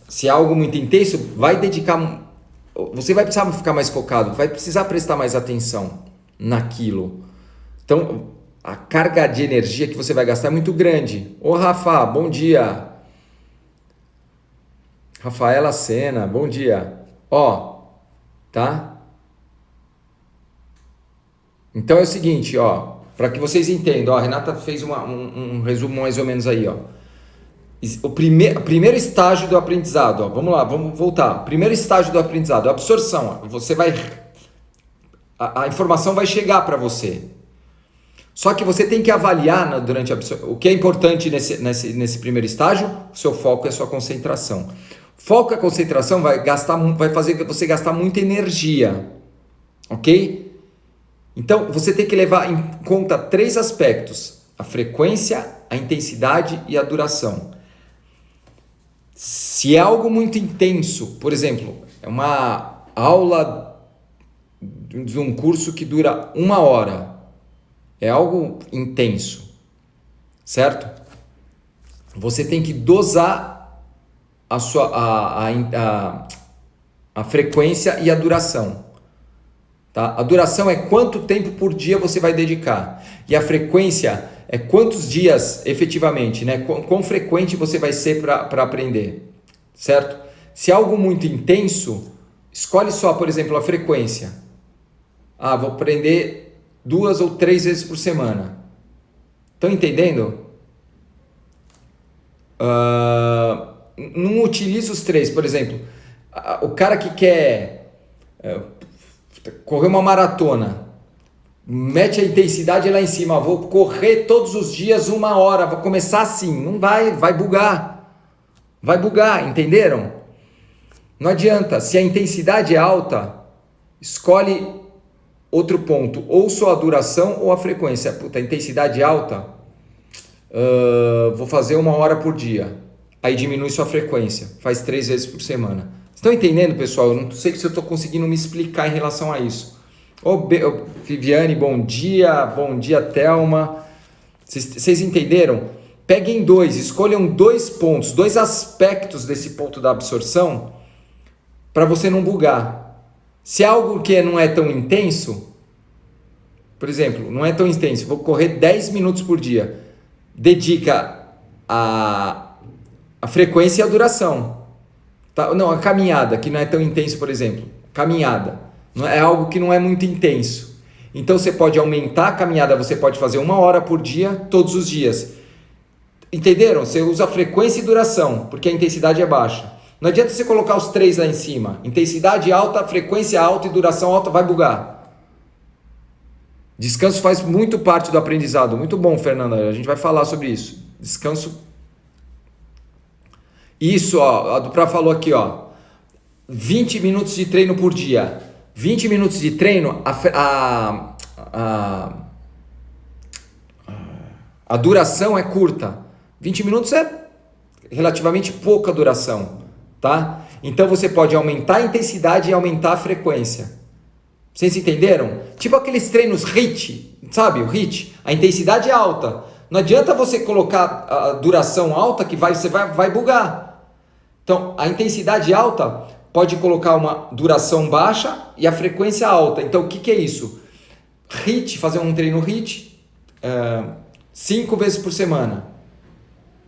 Se é algo muito intenso, vai dedicar. Você vai precisar ficar mais focado, vai precisar prestar mais atenção naquilo. Então, a carga de energia que você vai gastar é muito grande. Ô Rafa, bom dia. Rafaela Sena, bom dia. Tá? Então é o seguinte, para que vocês entendam, a Renata fez um resumo mais ou menos aí, O primeiro estágio do aprendizado, vamos lá, vamos voltar. Primeiro estágio do aprendizado, a absorção. A informação vai chegar para você. Só que você tem que avaliar durante a absorção. O que é importante nesse primeiro estágio? O seu foco e a sua concentração. Foco e a concentração vai fazer você gastar muita energia, ok? Então, você tem que levar em conta 3 aspectos: a frequência, a intensidade e a duração. Se é algo muito intenso, por exemplo, é uma aula de um curso que dura 1 hora, é algo intenso, certo? Você tem que dosar a frequência e a duração. Tá? A duração é quanto tempo por dia você vai dedicar. E a frequência é quantos dias efetivamente, né? Quão frequente você vai ser para aprender. Certo? Se é algo muito intenso, escolhe só, por exemplo, a frequência. Vou aprender 2 ou 3 vezes por semana. Estão entendendo? Não utiliza os 3, por exemplo. O cara que quer correr uma maratona, mete a intensidade lá em cima, vou correr todos os dias 1 hora, vou começar assim, não vai bugar, entenderam? Não adianta, se a intensidade é alta, escolhe outro ponto, ou só a duração ou a frequência. Puta, a intensidade alta, vou fazer 1 hora por dia, aí diminui sua frequência, faz 3 vezes por semana. Estão entendendo, pessoal? Eu não sei se eu estou conseguindo me explicar em relação a isso. Viviane, bom dia, Thelma. Vocês entenderam? Peguem 2, escolham 2 pontos, 2 aspectos desse ponto da absorção para você não bugar. Se é algo que não é tão intenso, por exemplo, não é tão intenso, vou correr 10 minutos por dia, dedica a frequência e a duração. Tá? Não, a caminhada, que não é tão intenso, por exemplo, caminhada, não é algo que não é muito intenso. Então você pode aumentar a caminhada, você pode fazer 1 hora por dia, todos os dias. Entenderam? Você usa frequência e duração, porque a intensidade é baixa. Não adianta você colocar os 3 lá em cima. Intensidade alta, frequência alta e duração alta, vai bugar. Descanso faz muito parte do aprendizado. Muito bom, Fernanda. A gente vai falar sobre isso. Descanso. Isso, ó. A Dupra falou aqui, ó. 20 minutos de treino por dia. 20 minutos de treino, a duração é curta. 20 minutos é relativamente pouca duração, tá? Então você pode aumentar a intensidade e aumentar a frequência. Vocês entenderam? Tipo aqueles treinos HIIT, sabe? O HIIT, a intensidade é alta. Não adianta você colocar a duração alta que você vai bugar. Então, a intensidade alta pode colocar uma duração baixa e a frequência alta. Então, o que é isso? HIIT, fazer um treino HIIT 5 vezes por semana.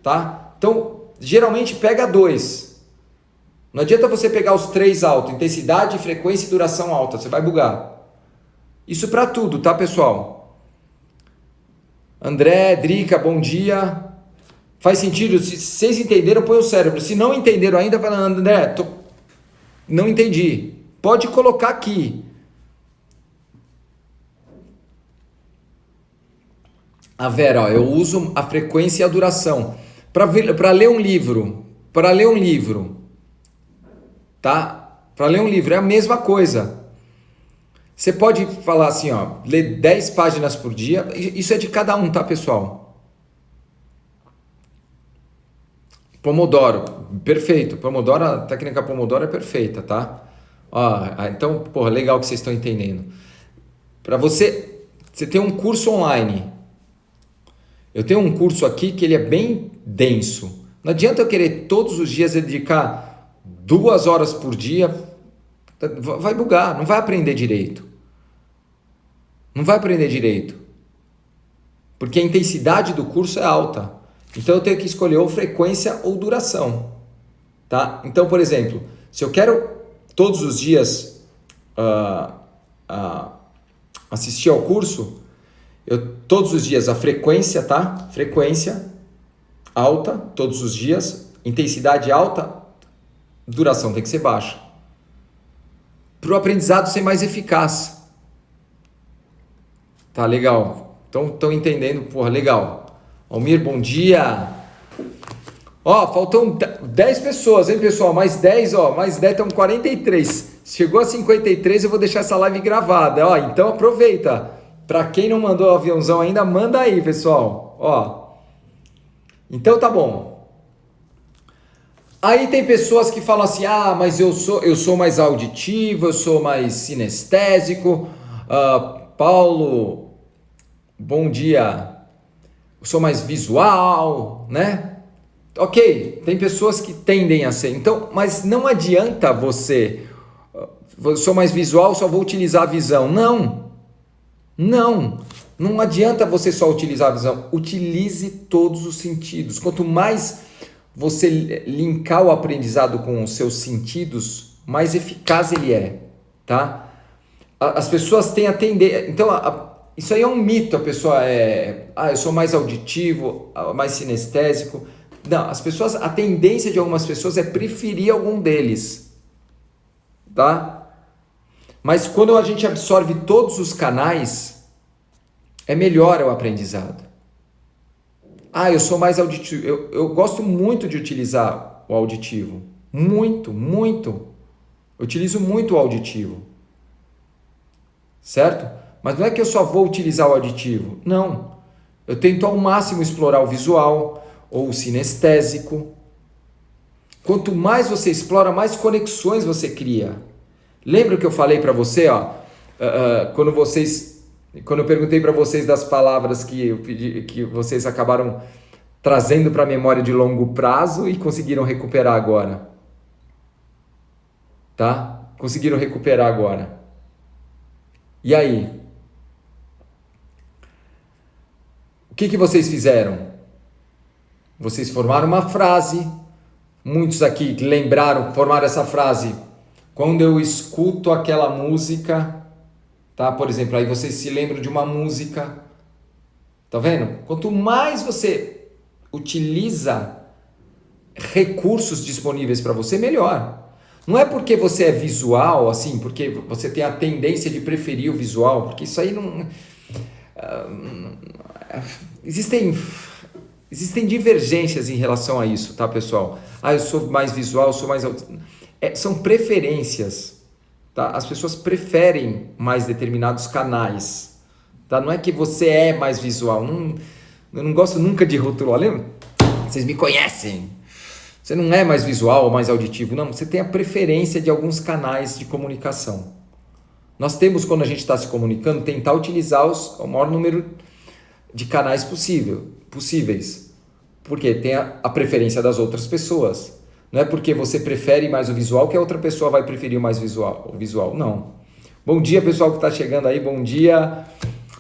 Tá? Então, geralmente pega 2. Não adianta você pegar os 3 altos, intensidade, frequência e duração alta, você vai bugar. Isso para tudo, tá, pessoal? André, Drica, bom dia. Faz sentido? Se vocês entenderam, põe o cérebro. Se não entenderam ainda, fala, André, não entendi. Pode colocar aqui. A Vera, ó, eu uso a frequência e a duração. Para ler um livro, tá? Para ler um livro é a mesma coisa. Você pode falar assim, ó, ler 10 páginas por dia. Isso é de cada um, tá, pessoal? Pomodoro, perfeito. Pomodoro, a técnica Pomodoro é perfeita, tá? Ó, então, porra, legal que vocês estão entendendo. Para você tem um curso online. Eu tenho um curso aqui que ele é bem denso. Não adianta eu querer todos os dias dedicar 2 horas por dia. Vai bugar, não vai aprender direito. Não vai aprender direito. Porque a intensidade do curso é alta. Então eu tenho que escolher ou frequência ou duração. Tá? Então, por exemplo, se eu quero todos os dias assistir ao curso, todos os dias a frequência, tá? Frequência alta, todos os dias, intensidade alta, duração tem que ser baixa. Para o aprendizado ser mais eficaz. Tá, legal. Então, estão entendendo? Porra, legal. Almir, bom dia. Ó, faltam 10 pessoas, hein, pessoal? Mais 10, ó. Mais 10, estão 43. Chegou a 53, eu vou deixar essa live gravada. Ó, então aproveita. Para quem não mandou o aviãozão ainda, manda aí, pessoal. Ó. Então tá bom. Aí tem pessoas que falam assim: "Ah, mas eu sou mais auditivo, eu sou mais sinestésico. Paulo, bom dia. Eu sou mais visual, né?" Ok, tem pessoas que tendem a ser. Então, mas não adianta você. Eu sou mais visual, só vou utilizar a visão. Não adianta você só utilizar a visão. Utilize todos os sentidos. Quanto mais você linkar o aprendizado com os seus sentidos, mais eficaz ele é, tá? As pessoas têm a tendência. Então, isso aí é um mito. A pessoa eu sou mais auditivo, mais sinestésico. Não, a tendência de algumas pessoas é preferir algum deles, tá? Mas quando a gente absorve todos os canais, é melhor o aprendizado. Eu sou mais auditivo. Eu gosto muito de utilizar o auditivo. Muito. Eu utilizo muito o auditivo. Certo? Mas não é que eu só vou utilizar o auditivo. Não. Eu tento ao máximo explorar o visual ou o sinestésico. Quanto mais você explora, mais conexões você cria. Lembra que eu falei para você, quando eu perguntei para vocês das palavras que eu pedi, que vocês acabaram trazendo para a memória de longo prazo e conseguiram recuperar agora. Tá? Conseguiram recuperar agora. E aí? O que vocês fizeram? Vocês formaram uma frase. Muitos aqui formaram essa frase. Quando eu escuto aquela música, tá? Por exemplo, aí vocês se lembram de uma música. Tá vendo? Quanto mais você utiliza recursos disponíveis para você, melhor. Não é porque você é visual, assim, porque você tem a tendência de preferir o visual, porque isso aí não... Existem divergências em relação a isso, tá, pessoal? Eu sou mais visual, eu sou mais... são preferências, tá? As pessoas preferem mais determinados canais, tá? Não é que você é mais visual. Eu não gosto nunca de rotular. Lembra? Vocês me conhecem. Você não é mais visual ou mais auditivo. Não, você tem a preferência de alguns canais de comunicação. Nós temos, quando a gente está se comunicando, tentar utilizar o maior número de canais possíveis. Porque tem a preferência das outras pessoas. Não é porque você prefere mais o visual que a outra pessoa vai preferir mais o visual. Não. Bom dia, pessoal que está chegando aí. Bom dia,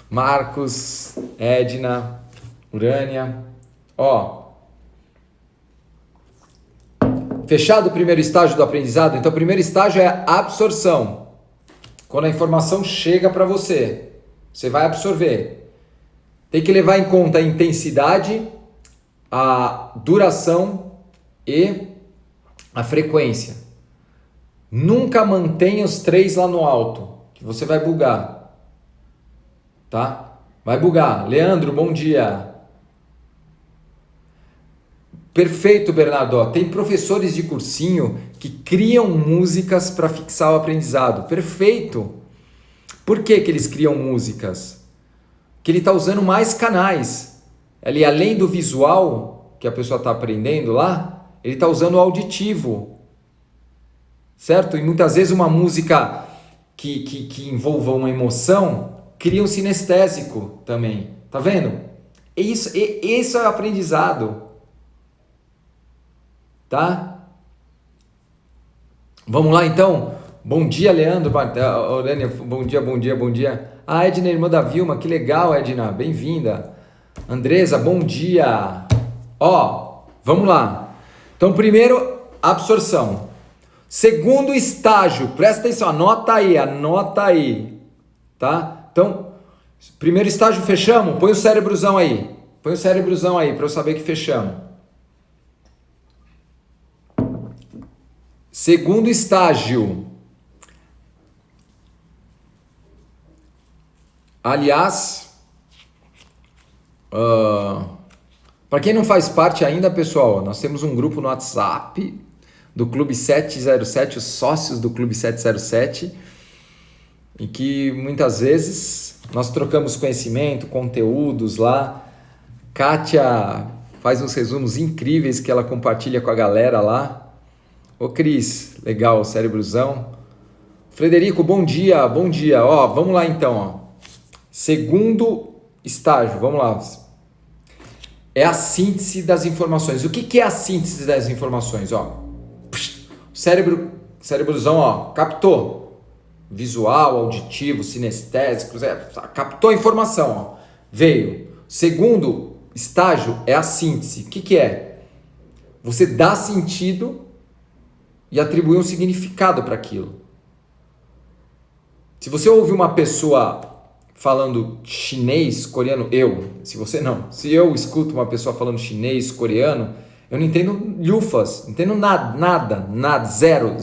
Marcos, Edna, Urânia. Fechado o primeiro estágio do aprendizado? Então, o primeiro estágio é a absorção. Quando a informação chega para você, você vai absorver. Tem que levar em conta a intensidade, a duração e a frequência. Nunca mantenha os 3 lá no alto, que você vai bugar. Tá? Vai bugar. Leandro, bom dia. Perfeito, Bernardo. Tem professores de cursinho que criam músicas para fixar o aprendizado. Perfeito. Por que eles criam músicas? Que ele está usando mais canais. Ali, além do visual que a pessoa está aprendendo lá, ele está usando o auditivo. Certo? E muitas vezes uma música que envolva uma emoção cria um sinestésico também. Tá vendo? Isso é aprendizado. Tá? Vamos lá então? Bom dia, Leandro. Orânia, bom dia. Edna, irmã da Vilma, que legal, Edna, bem-vinda. Andresa, bom dia. Vamos lá. Então, primeiro, absorção. Segundo estágio, presta atenção, anota aí, tá? Então, primeiro estágio, fechamos? Põe o cérebrozão aí para eu saber que fechamos. Segundo estágio. Aliás, para quem não faz parte ainda, pessoal, nós temos um grupo no WhatsApp do Clube 707, os sócios do Clube 707, em que muitas vezes nós trocamos conhecimento, conteúdos lá. Kátia faz uns resumos incríveis que ela compartilha com a galera lá. Ô Cris, legal, cérebrozão. Frederico, bom dia, bom dia. Ó, vamos lá então, ó. Segundo estágio, vamos lá. É a síntese das informações. O que é a síntese das informações? Ó, cérebrozão, ó, captou. Visual, auditivo, sinestésico, captou a informação, ó, veio. Segundo estágio é a síntese. O que é? Você dá sentido e atribui um significado para aquilo. Se você ouve uma pessoa falando chinês, coreano, se eu escuto uma pessoa falando chinês, coreano, eu não entendo lhufas, não entendo nada, zero.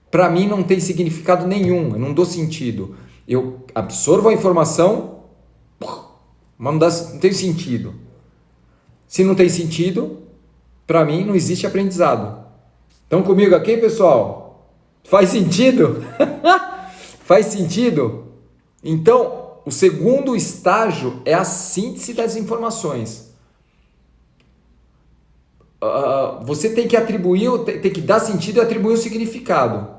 Para mim não tem significado nenhum, eu não dou sentido. Eu absorvo a informação, mas não tem sentido. Se não tem sentido, para mim não existe aprendizado. Estão comigo aqui, pessoal? Faz sentido? Faz sentido? Então, o segundo estágio é a síntese das informações. Você tem que atribuir, tem que dar sentido e atribuir o significado.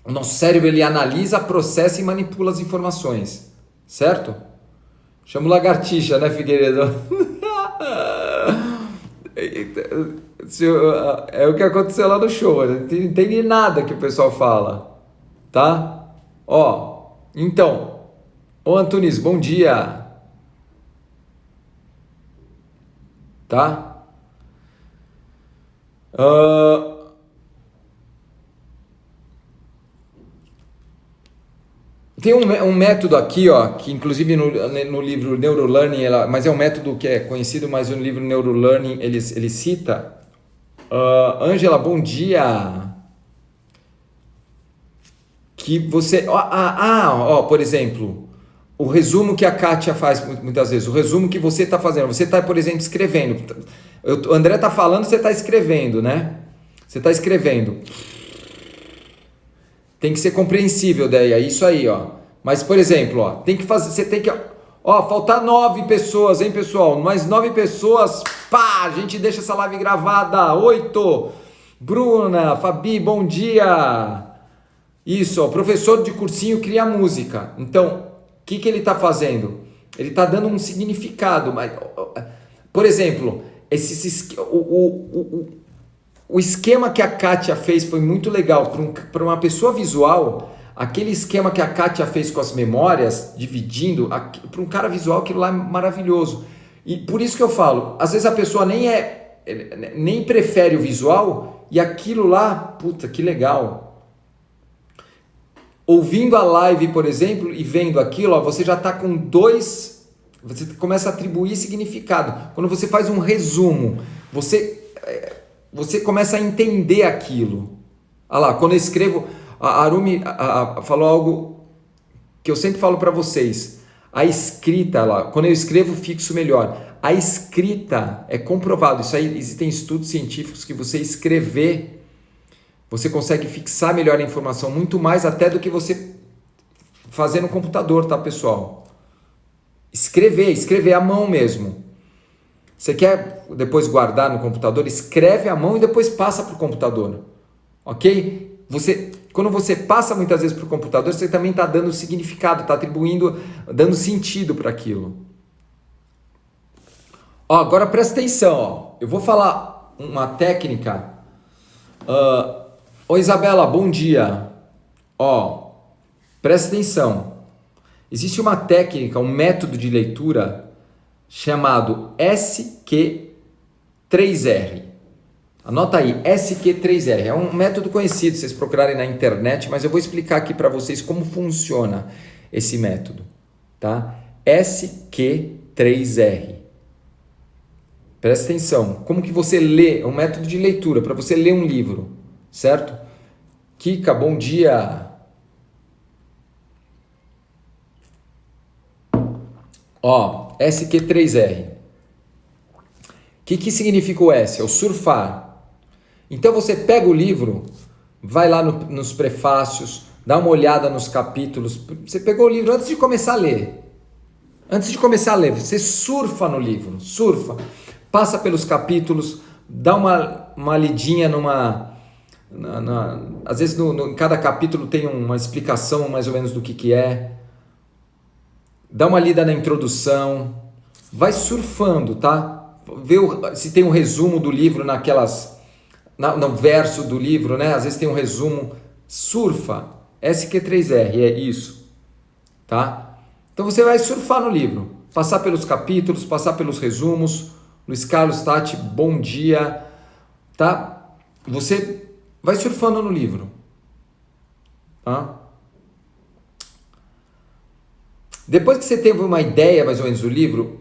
O nosso cérebro, ele analisa, processa e manipula as informações, certo? Chama lagartixa, né, Figueiredo? É o que aconteceu lá no show, eu não entendi nada que o pessoal fala, tá? Ó, então, ô Antunes, bom dia, tá? Tem um método aqui, ó, que inclusive no livro Neurolearning, mas é um método que é conhecido, mas no livro Neurolearning ele cita. Ângela, bom dia. Que você... por exemplo, o resumo que a Kátia faz muitas vezes, o resumo que você está fazendo. Você está, por exemplo, escrevendo. O André está falando, você está escrevendo, né? Você está escrevendo. Tem que ser compreensível daí, é isso aí, ó. Mas, por exemplo, ó, tem que fazer, você tem que, ó, faltar 9 pessoas, hein, pessoal? Mais 9 pessoas, pá, a gente deixa essa live gravada. 8, Bruna, Fabi, bom dia. Isso, ó, professor de cursinho cria música. Então, o que ele está fazendo? Ele está dando um significado, mas, por exemplo, o esquema que a Kátia fez foi muito legal. Para uma pessoa visual, aquele esquema que a Kátia fez com as memórias, dividindo, para um cara visual, aquilo lá é maravilhoso. E por isso que eu falo, às vezes a pessoa nem prefere o visual e aquilo lá, puta, que legal. Ouvindo a live, por exemplo, e vendo aquilo, ó, você já está com dois, você começa a atribuir significado. Quando você faz um resumo, você começa a entender aquilo. Olha lá, quando eu escrevo, a Arumi falou algo que eu sempre falo para vocês. A escrita, lá, quando eu escrevo, fixo melhor. A escrita é comprovado. Isso aí, existem estudos científicos que você escrever, você consegue fixar melhor a informação, muito mais até do que você fazer no computador, tá, pessoal? Escrever à mão mesmo. Você quer depois guardar no computador? Escreve à mão e depois passa para o computador. Ok? Quando você passa muitas vezes para o computador, você também está dando significado, está atribuindo, dando sentido para aquilo. Ó, agora presta atenção. Ó. Eu vou falar uma técnica. Oi, Isabela, bom dia. Ó, presta atenção. Existe uma técnica, um método de leitura chamado SQ3R. Anota aí, SQ3R. É um método conhecido, vocês procurarem na internet, mas eu vou explicar aqui para vocês como funciona esse método, tá? SQ3R. Presta atenção, como que você lê, é um método de leitura, para você ler um livro, certo? Kika, bom dia. Ó, SQ3R. O que significa o S? É o surfar. Então você pega o livro, vai lá nos prefácios, dá uma olhada nos capítulos. Você pegou o livro antes de começar a ler. Antes de começar a ler, você surfa no livro, surfa. Passa pelos capítulos, dá uma lidinha às vezes em cada capítulo tem uma explicação mais ou menos do que é. Dá uma lida na introdução. Vai surfando, tá? Vê se tem um resumo do livro no verso do livro, né? Às vezes tem um resumo. Surfa. SQ3R, é isso. Tá? Então você vai surfar no livro. Passar pelos capítulos, passar pelos resumos. Luiz Carlos, Tati, bom dia. Tá? Você vai surfando no livro. Tá? Depois que você teve uma ideia mais ou menos do livro,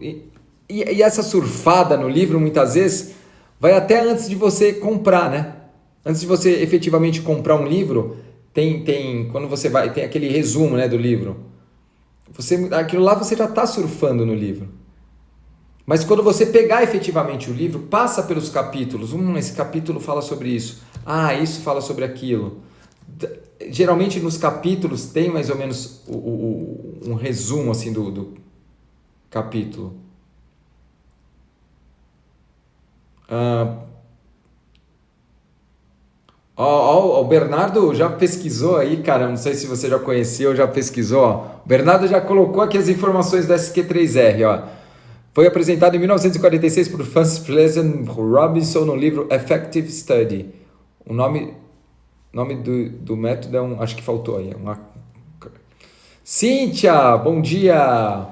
e essa surfada no livro muitas vezes vai até antes de você comprar, né? Antes de você efetivamente comprar um livro, quando você vai, tem aquele resumo, né, do livro. Aquilo lá você já está surfando no livro. Mas quando você pegar efetivamente o livro, passa pelos capítulos. Esse capítulo fala sobre isso. Isso fala sobre aquilo. Geralmente nos capítulos tem mais ou menos um resumo assim do capítulo. O Bernardo já pesquisou aí, cara. Não sei se você já conheceu, já pesquisou. Ó. O Bernardo já colocou aqui as informações da SQ3R. Ó. Foi apresentado em 1946 por Francis Pleasant Robinson no livro Effective Study. O nome do método é acho que faltou aí. Cíntia, bom dia.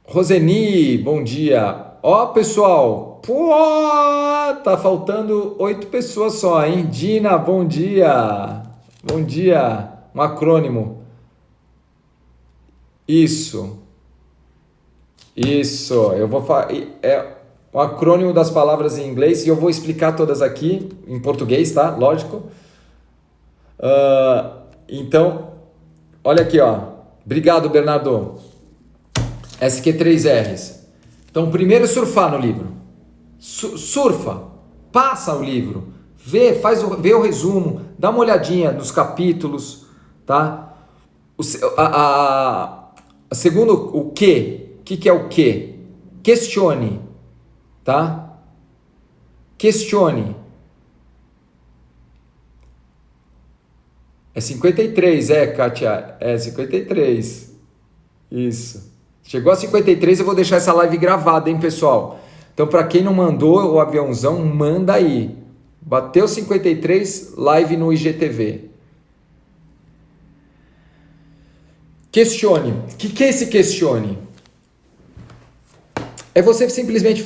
Roseni, bom dia. Ó, pessoal, tá faltando 8 pessoas só, hein? Dina, bom dia. Bom dia. Um acrônimo. Isso. Eu vou falar. O acrônimo das palavras em inglês e eu vou explicar todas aqui em português, tá? Lógico. Então, olha aqui, ó. Obrigado, Bernardo. SQ3Rs. Então, primeiro surfar no livro. Surfa, passa o livro, vê o resumo, dá uma olhadinha nos capítulos, tá? Segundo, o que? O que é o que? Questione. Tá? Questione. É 53, Kátia? É 53. Isso. Chegou a 53, eu vou deixar essa live gravada, hein, pessoal? Então, para quem não mandou o aviãozão, manda aí. Bateu 53, live no IGTV. Questione. O que é esse questione? É você simplesmente,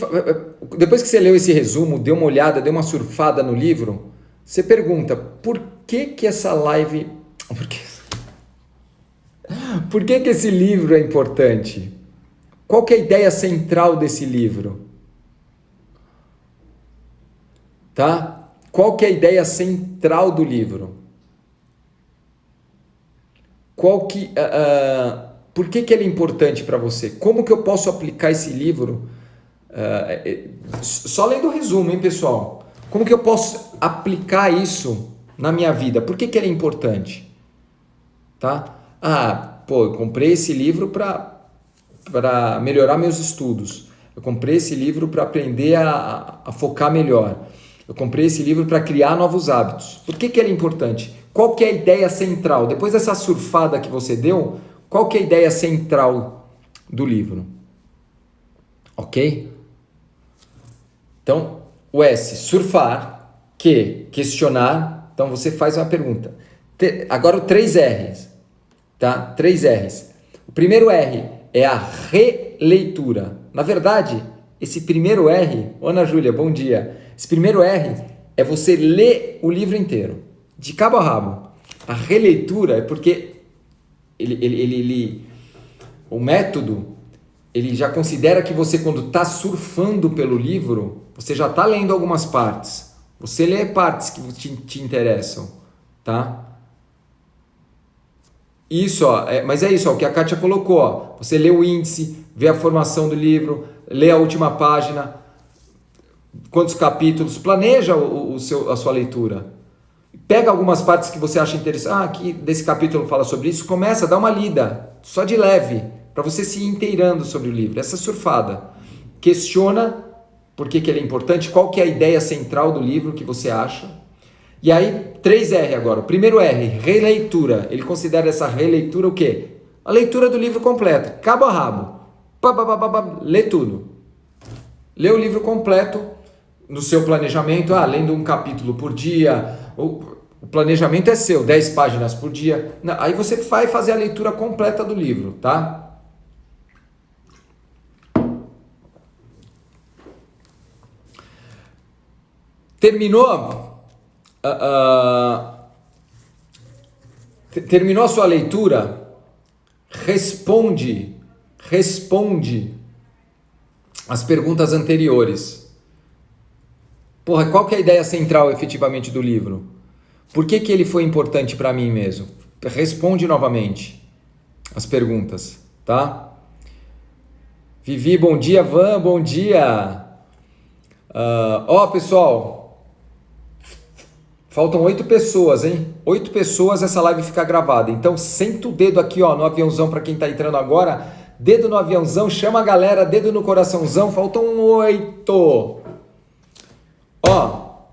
depois que você leu esse resumo, deu uma olhada, deu uma surfada no livro, você pergunta, por que essa live... Por que esse livro é importante? Qual que é a ideia central desse livro? Tá? Qual que é a ideia central do livro? Por que ele é importante para você? Como que eu posso aplicar esse livro? Só lendo o resumo, hein, pessoal? Como que eu posso aplicar isso na minha vida? Por que ele é importante? Tá? Eu comprei esse livro para melhorar meus estudos. Eu comprei esse livro para aprender a focar melhor. Eu comprei esse livro para criar novos hábitos. Por que ele é importante? Qual que é a ideia central? Depois dessa surfada que você deu, qual que é a ideia central do livro? Ok? Então, o S, surfar. Questionar. Então, você faz uma pergunta. Agora, o 3 R's. Tá? 3 R's. O primeiro R é a releitura. Na verdade, esse primeiro R... Ana Júlia, bom dia. Esse primeiro R é você ler o livro inteiro. De cabo a rabo. A releitura é porque o método, ele já considera que você, quando está surfando pelo livro, você já está lendo algumas partes. Você lê partes que te interessam, tá? Isso, ó, mas é isso, ó, o que a Kátia colocou. Ó. Você lê o índice, vê a formação do livro, lê a última página, quantos capítulos, planeja a sua leitura. Pega algumas partes que você acha interessante. Aqui desse capítulo fala sobre isso. Começa a dar uma lida, só de leve, para você se ir inteirando sobre o livro. Essa surfada. Questiona por que ele é importante, qual que é a ideia central do livro que você acha. E aí, 3R agora. O primeiro R, releitura. Ele considera essa releitura o quê? A leitura do livro completo, cabo a rabo. Lê tudo. Lê o livro completo no seu planejamento, lendo um capítulo por dia. O planejamento é seu, 10 páginas por dia. Aí você vai fazer a leitura completa do livro, tá? Terminou? Terminou a sua leitura? Responde as perguntas anteriores. Porra, qual que é a ideia central efetivamente do livro? Por que ele foi importante para mim mesmo? Responde novamente as perguntas, tá? Vivi, bom dia. Van, bom dia. Pessoal, faltam 8 pessoas, hein? 8 pessoas, essa live fica gravada. Então, senta o dedo aqui, no aviãozão para quem tá entrando agora. Dedo no aviãozão, chama a galera, dedo no coraçãozão. Faltam 8.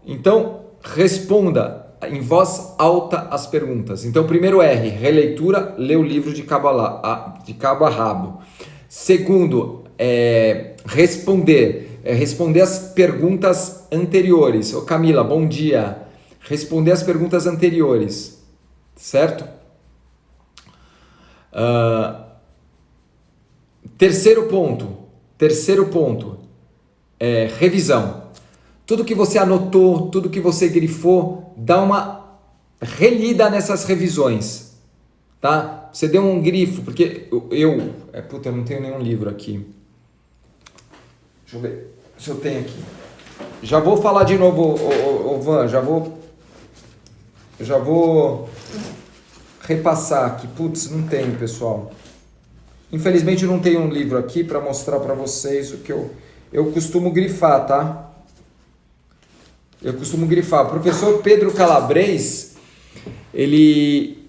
Então, responda em voz alta as perguntas. Então, primeiro R, releitura, lê o livro de cabo a rabo. Segundo, responder as perguntas anteriores. Camila, bom dia. Responder as perguntas anteriores, certo? Terceiro ponto, revisão. Tudo que você anotou, tudo que você grifou, dá uma relida nessas revisões, tá? Você deu um grifo, porque eu não tenho nenhum livro aqui. Deixa eu ver se eu tenho aqui. Já vou falar de novo, Van, já vou repassar aqui. Putz, não tenho, pessoal. Infelizmente eu não tenho um livro aqui para mostrar para vocês o que eu costumo grifar, tá? Eu costumo grifar. O professor Pedro Calabres, ele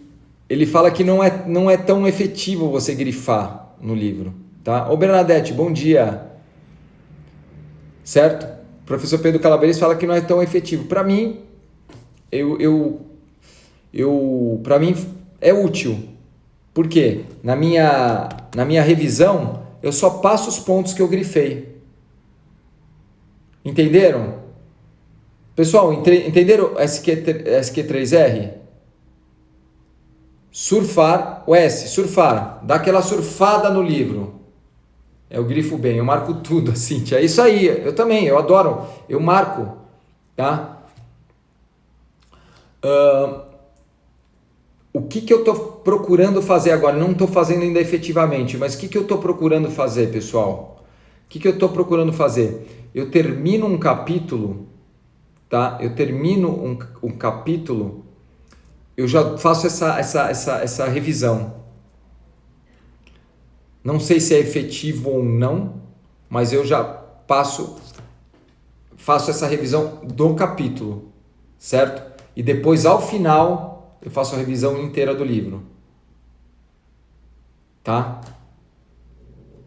fala que não é tão efetivo você grifar no livro, tá? Ô Bernadette, bom dia. Certo? O professor Pedro Calabres fala que não é tão efetivo. Para mim, para mim é útil. Por quê? Na minha revisão, eu só passo os pontos que eu grifei. Entenderam? Pessoal, entenderam SQ3R? Surfar, o S, surfar. Dá aquela surfada no livro. Eu grifo bem, eu marco tudo, Cíntia. É isso aí, eu também, eu adoro. Eu marco, tá? O que eu estou procurando fazer agora? Não estou fazendo ainda efetivamente, mas o que eu estou procurando fazer, pessoal? O que eu estou procurando fazer? Eu termino um capítulo, tá? Eu termino um capítulo, eu já faço essa revisão. Não sei se é efetivo ou não, mas eu já faço essa revisão do capítulo, certo? E depois, ao final, eu faço a revisão inteira do livro. Tá?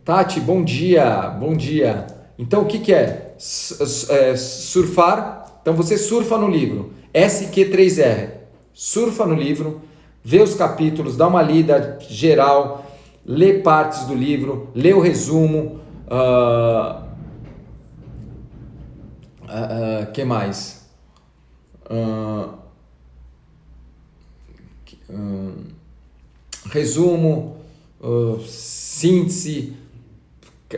Tati, bom dia, bom dia. Então, o que é? Surfar. Então, você surfa no livro. SQ3R. Surfa no livro, vê os capítulos, dá uma lida geral, lê partes do livro, lê o resumo. Que mais? Resumo, síntese,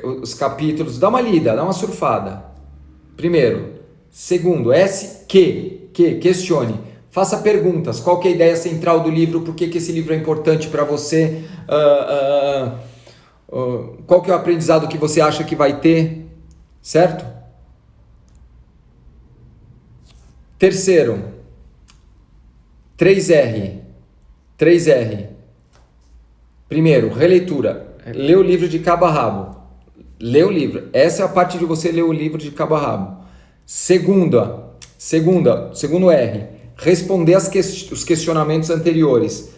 os capítulos, dá uma lida, dá uma surfada. Primeiro. Segundo, questione. Faça perguntas. Qual que é a ideia central do livro? Por que esse livro é importante para você? Qual que é o aprendizado que você acha que vai ter? Certo? Terceiro, 3R. Primeiro, releitura. Lê o livro de cabo a rabo. Lê o livro. Essa é a parte de você ler o livro de cabo a rabo. Segundo R, responder os questionamentos anteriores.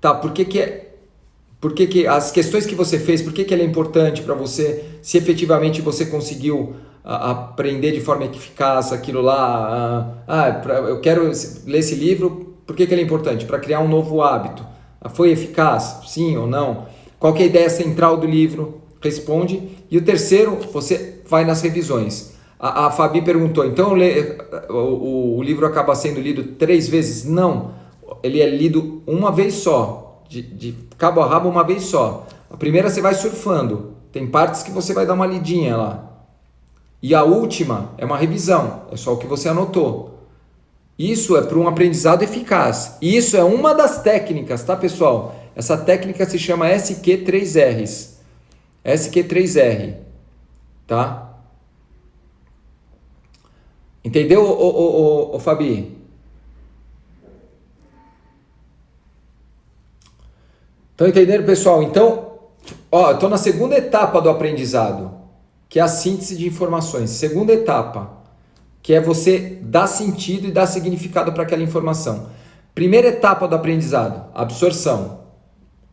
Tá, por que as questões que você fez, por que ela é importante para você, se efetivamente você conseguiu aprender de forma eficaz aquilo lá. Eu quero ler esse livro, por que ele é importante? Para criar um novo hábito. Foi eficaz? Sim ou não? Qual que é a ideia central do livro? Responde. E o terceiro, você vai nas revisões. A Fabi perguntou, então o livro acaba sendo lido 3 vezes? Não, ele é lido uma vez só, de cabo a rabo uma vez só. A primeira você vai surfando, tem partes que você vai dar uma lidinha lá. E a última é uma revisão, é só o que você anotou. Isso é para um aprendizado eficaz. E isso é uma das técnicas, tá, pessoal? Essa técnica se chama SQ3Rs. SQ3R, tá? Entendeu, Fabi? Estão entendendo, pessoal? Então, eu estou na segunda etapa do aprendizado, que é a síntese de informações. Segunda etapa, que é você dar sentido e dar significado para aquela informação. Primeira etapa do aprendizado, absorção.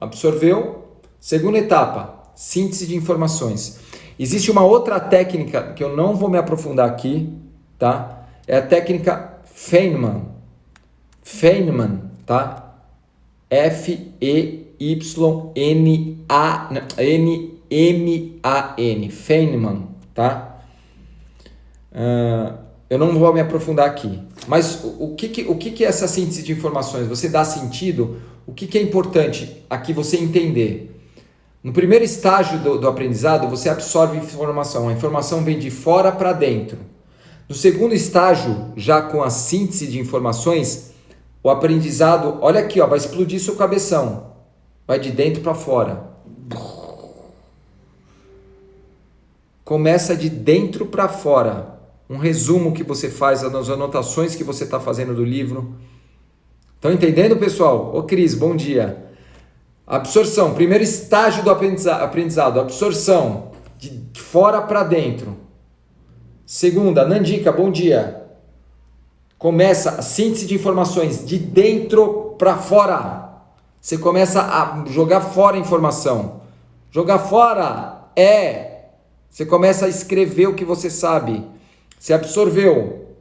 Absorveu. Segunda etapa, síntese de informações. Existe uma outra técnica que eu não vou me aprofundar aqui, tá? É a técnica Feynman. Feynman, tá? F-E-Y-N-A-N-M-A-N. Feynman, tá? Eu não vou me aprofundar aqui. Mas o que é essa síntese de informações? Você dá sentido? O que é importante aqui você entender? No primeiro estágio do aprendizado, você absorve informação. A informação vem de fora para dentro. No segundo estágio, já com a síntese de informações, o aprendizado, olha aqui, vai explodir seu cabeção. Vai de dentro para fora. Começa de dentro para fora. Um resumo que você faz, as anotações que você está fazendo do livro. Estão entendendo, pessoal? Ô Cris, bom dia. Absorção, primeiro estágio do aprendizado, absorção, de fora para dentro. Segunda, Nandica, bom dia. Começa a síntese de informações de dentro para fora. Você começa a jogar fora a informação. Jogar fora você começa a escrever o que você sabe. Você absorveu.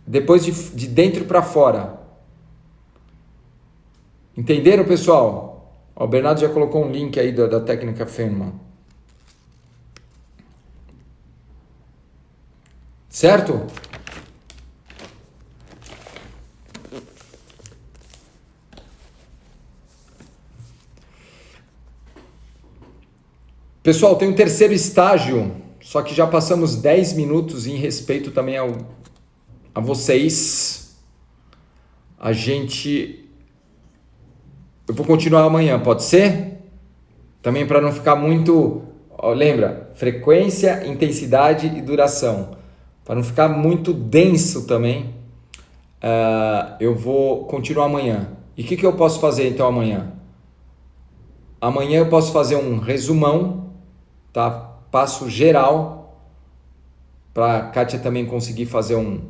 Depois de dentro para fora. Entenderam, pessoal? O Bernardo já colocou um link aí da técnica Feynman. Certo? Pessoal, tem um terceiro estágio, só que já passamos 10 minutos em respeito também a vocês. Eu vou continuar amanhã, pode ser? Também para não ficar muito... lembra? Frequência, intensidade e duração. Para não ficar muito denso também, eu vou continuar amanhã. E o que eu posso fazer então amanhã? Amanhã eu posso fazer um resumão, tá? Passo geral, para a Kátia também conseguir fazer um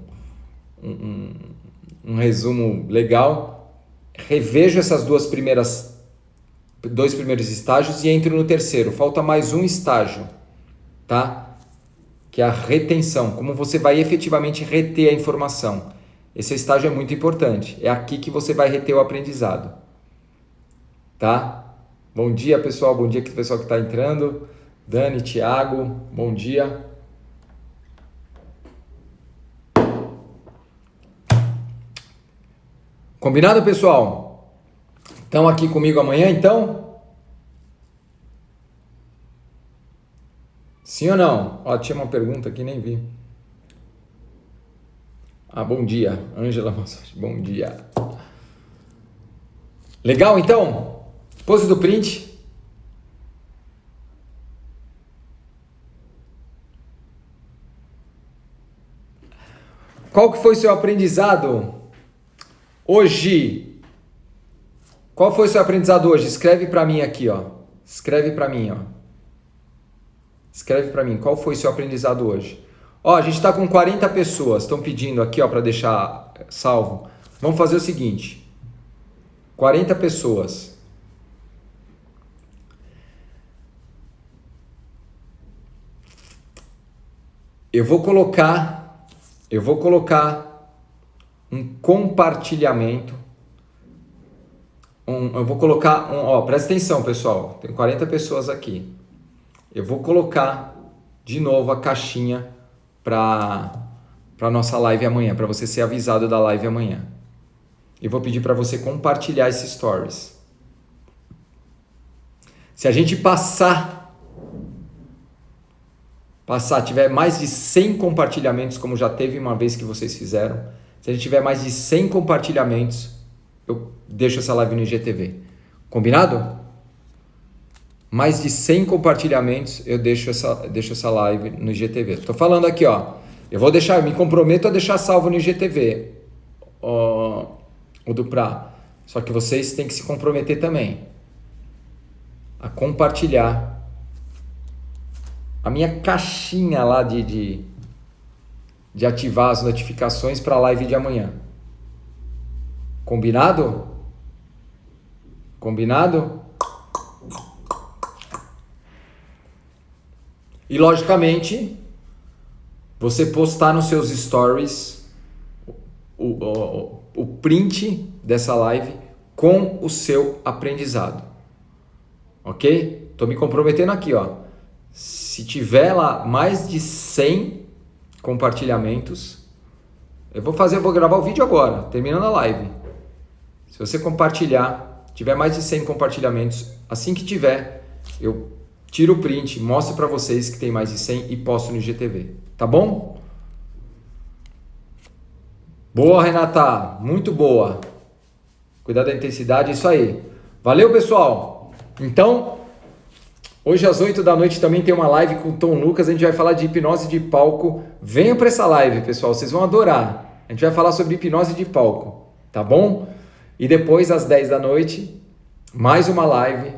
resumo legal. Revejo essas dois primeiros estágios e entro no terceiro. Falta mais um estágio, tá? Que é a retenção. Como você vai efetivamente reter a informação. Esse estágio é muito importante. É aqui que você vai reter o aprendizado. Tá? Bom dia, pessoal. Bom dia, pessoal que está entrando. Dani, Thiago, bom dia. Combinado, pessoal? Estão aqui comigo amanhã, então? Sim ou não? Tinha uma pergunta aqui, nem vi. Bom dia. Ângela Massagem, bom dia. Legal, então? Pose do print. Qual que foi seu aprendizado hoje? Qual foi seu aprendizado hoje? Escreve para mim aqui, ó. Escreve para mim, ó. Escreve para mim, qual foi seu aprendizado hoje? Ó, a gente está com 40 pessoas, estão pedindo aqui, ó, para deixar salvo. Vamos fazer o seguinte, 40 pessoas. Eu vou colocar um compartilhamento. Eu vou colocar ó, presta atenção, pessoal. Tem 40 pessoas aqui. Eu vou colocar de novo a caixinha para nossa live amanhã, para você ser avisado da live amanhã. E vou pedir para você compartilhar esses stories. Se a gente tiver mais de 100 compartilhamentos, como já teve uma vez que vocês fizeram, se a gente tiver mais de 100 compartilhamentos, eu deixo essa live no IGTV. Combinado? Mais de 100 compartilhamentos, eu deixo essa live no IGTV. Tô falando aqui, ó. Eu me comprometo a deixar salvo no IGTV, o Duprá. Só que vocês têm que se comprometer também a compartilhar a minha caixinha lá de ativar as notificações para a live de amanhã. Combinado? Combinado? E logicamente, você postar nos seus stories o print dessa live com o seu aprendizado. Ok? Tô me comprometendo aqui, ó. Se tiver lá mais de 100 compartilhamentos, eu vou gravar o vídeo agora, terminando a live. Se você compartilhar, tiver mais de 100 compartilhamentos, assim que tiver, eu tiro o print, mostro para vocês que tem mais de 100 e posto no IGTV. Tá bom? Boa, Renata. Muito boa. Cuidar da intensidade, isso aí. Valeu, pessoal. Então, hoje às 8 da noite também tem uma live com o Tom Lucas. A gente vai falar de hipnose de palco. Venham para essa live, pessoal. Vocês vão adorar. A gente vai falar sobre hipnose de palco. Tá bom? E depois, às 10 da noite, mais uma live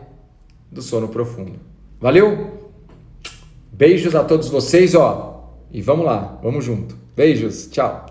do Sono Profundo. Valeu? Beijos a todos vocês, ó. E vamos lá. Vamos junto. Beijos. Tchau.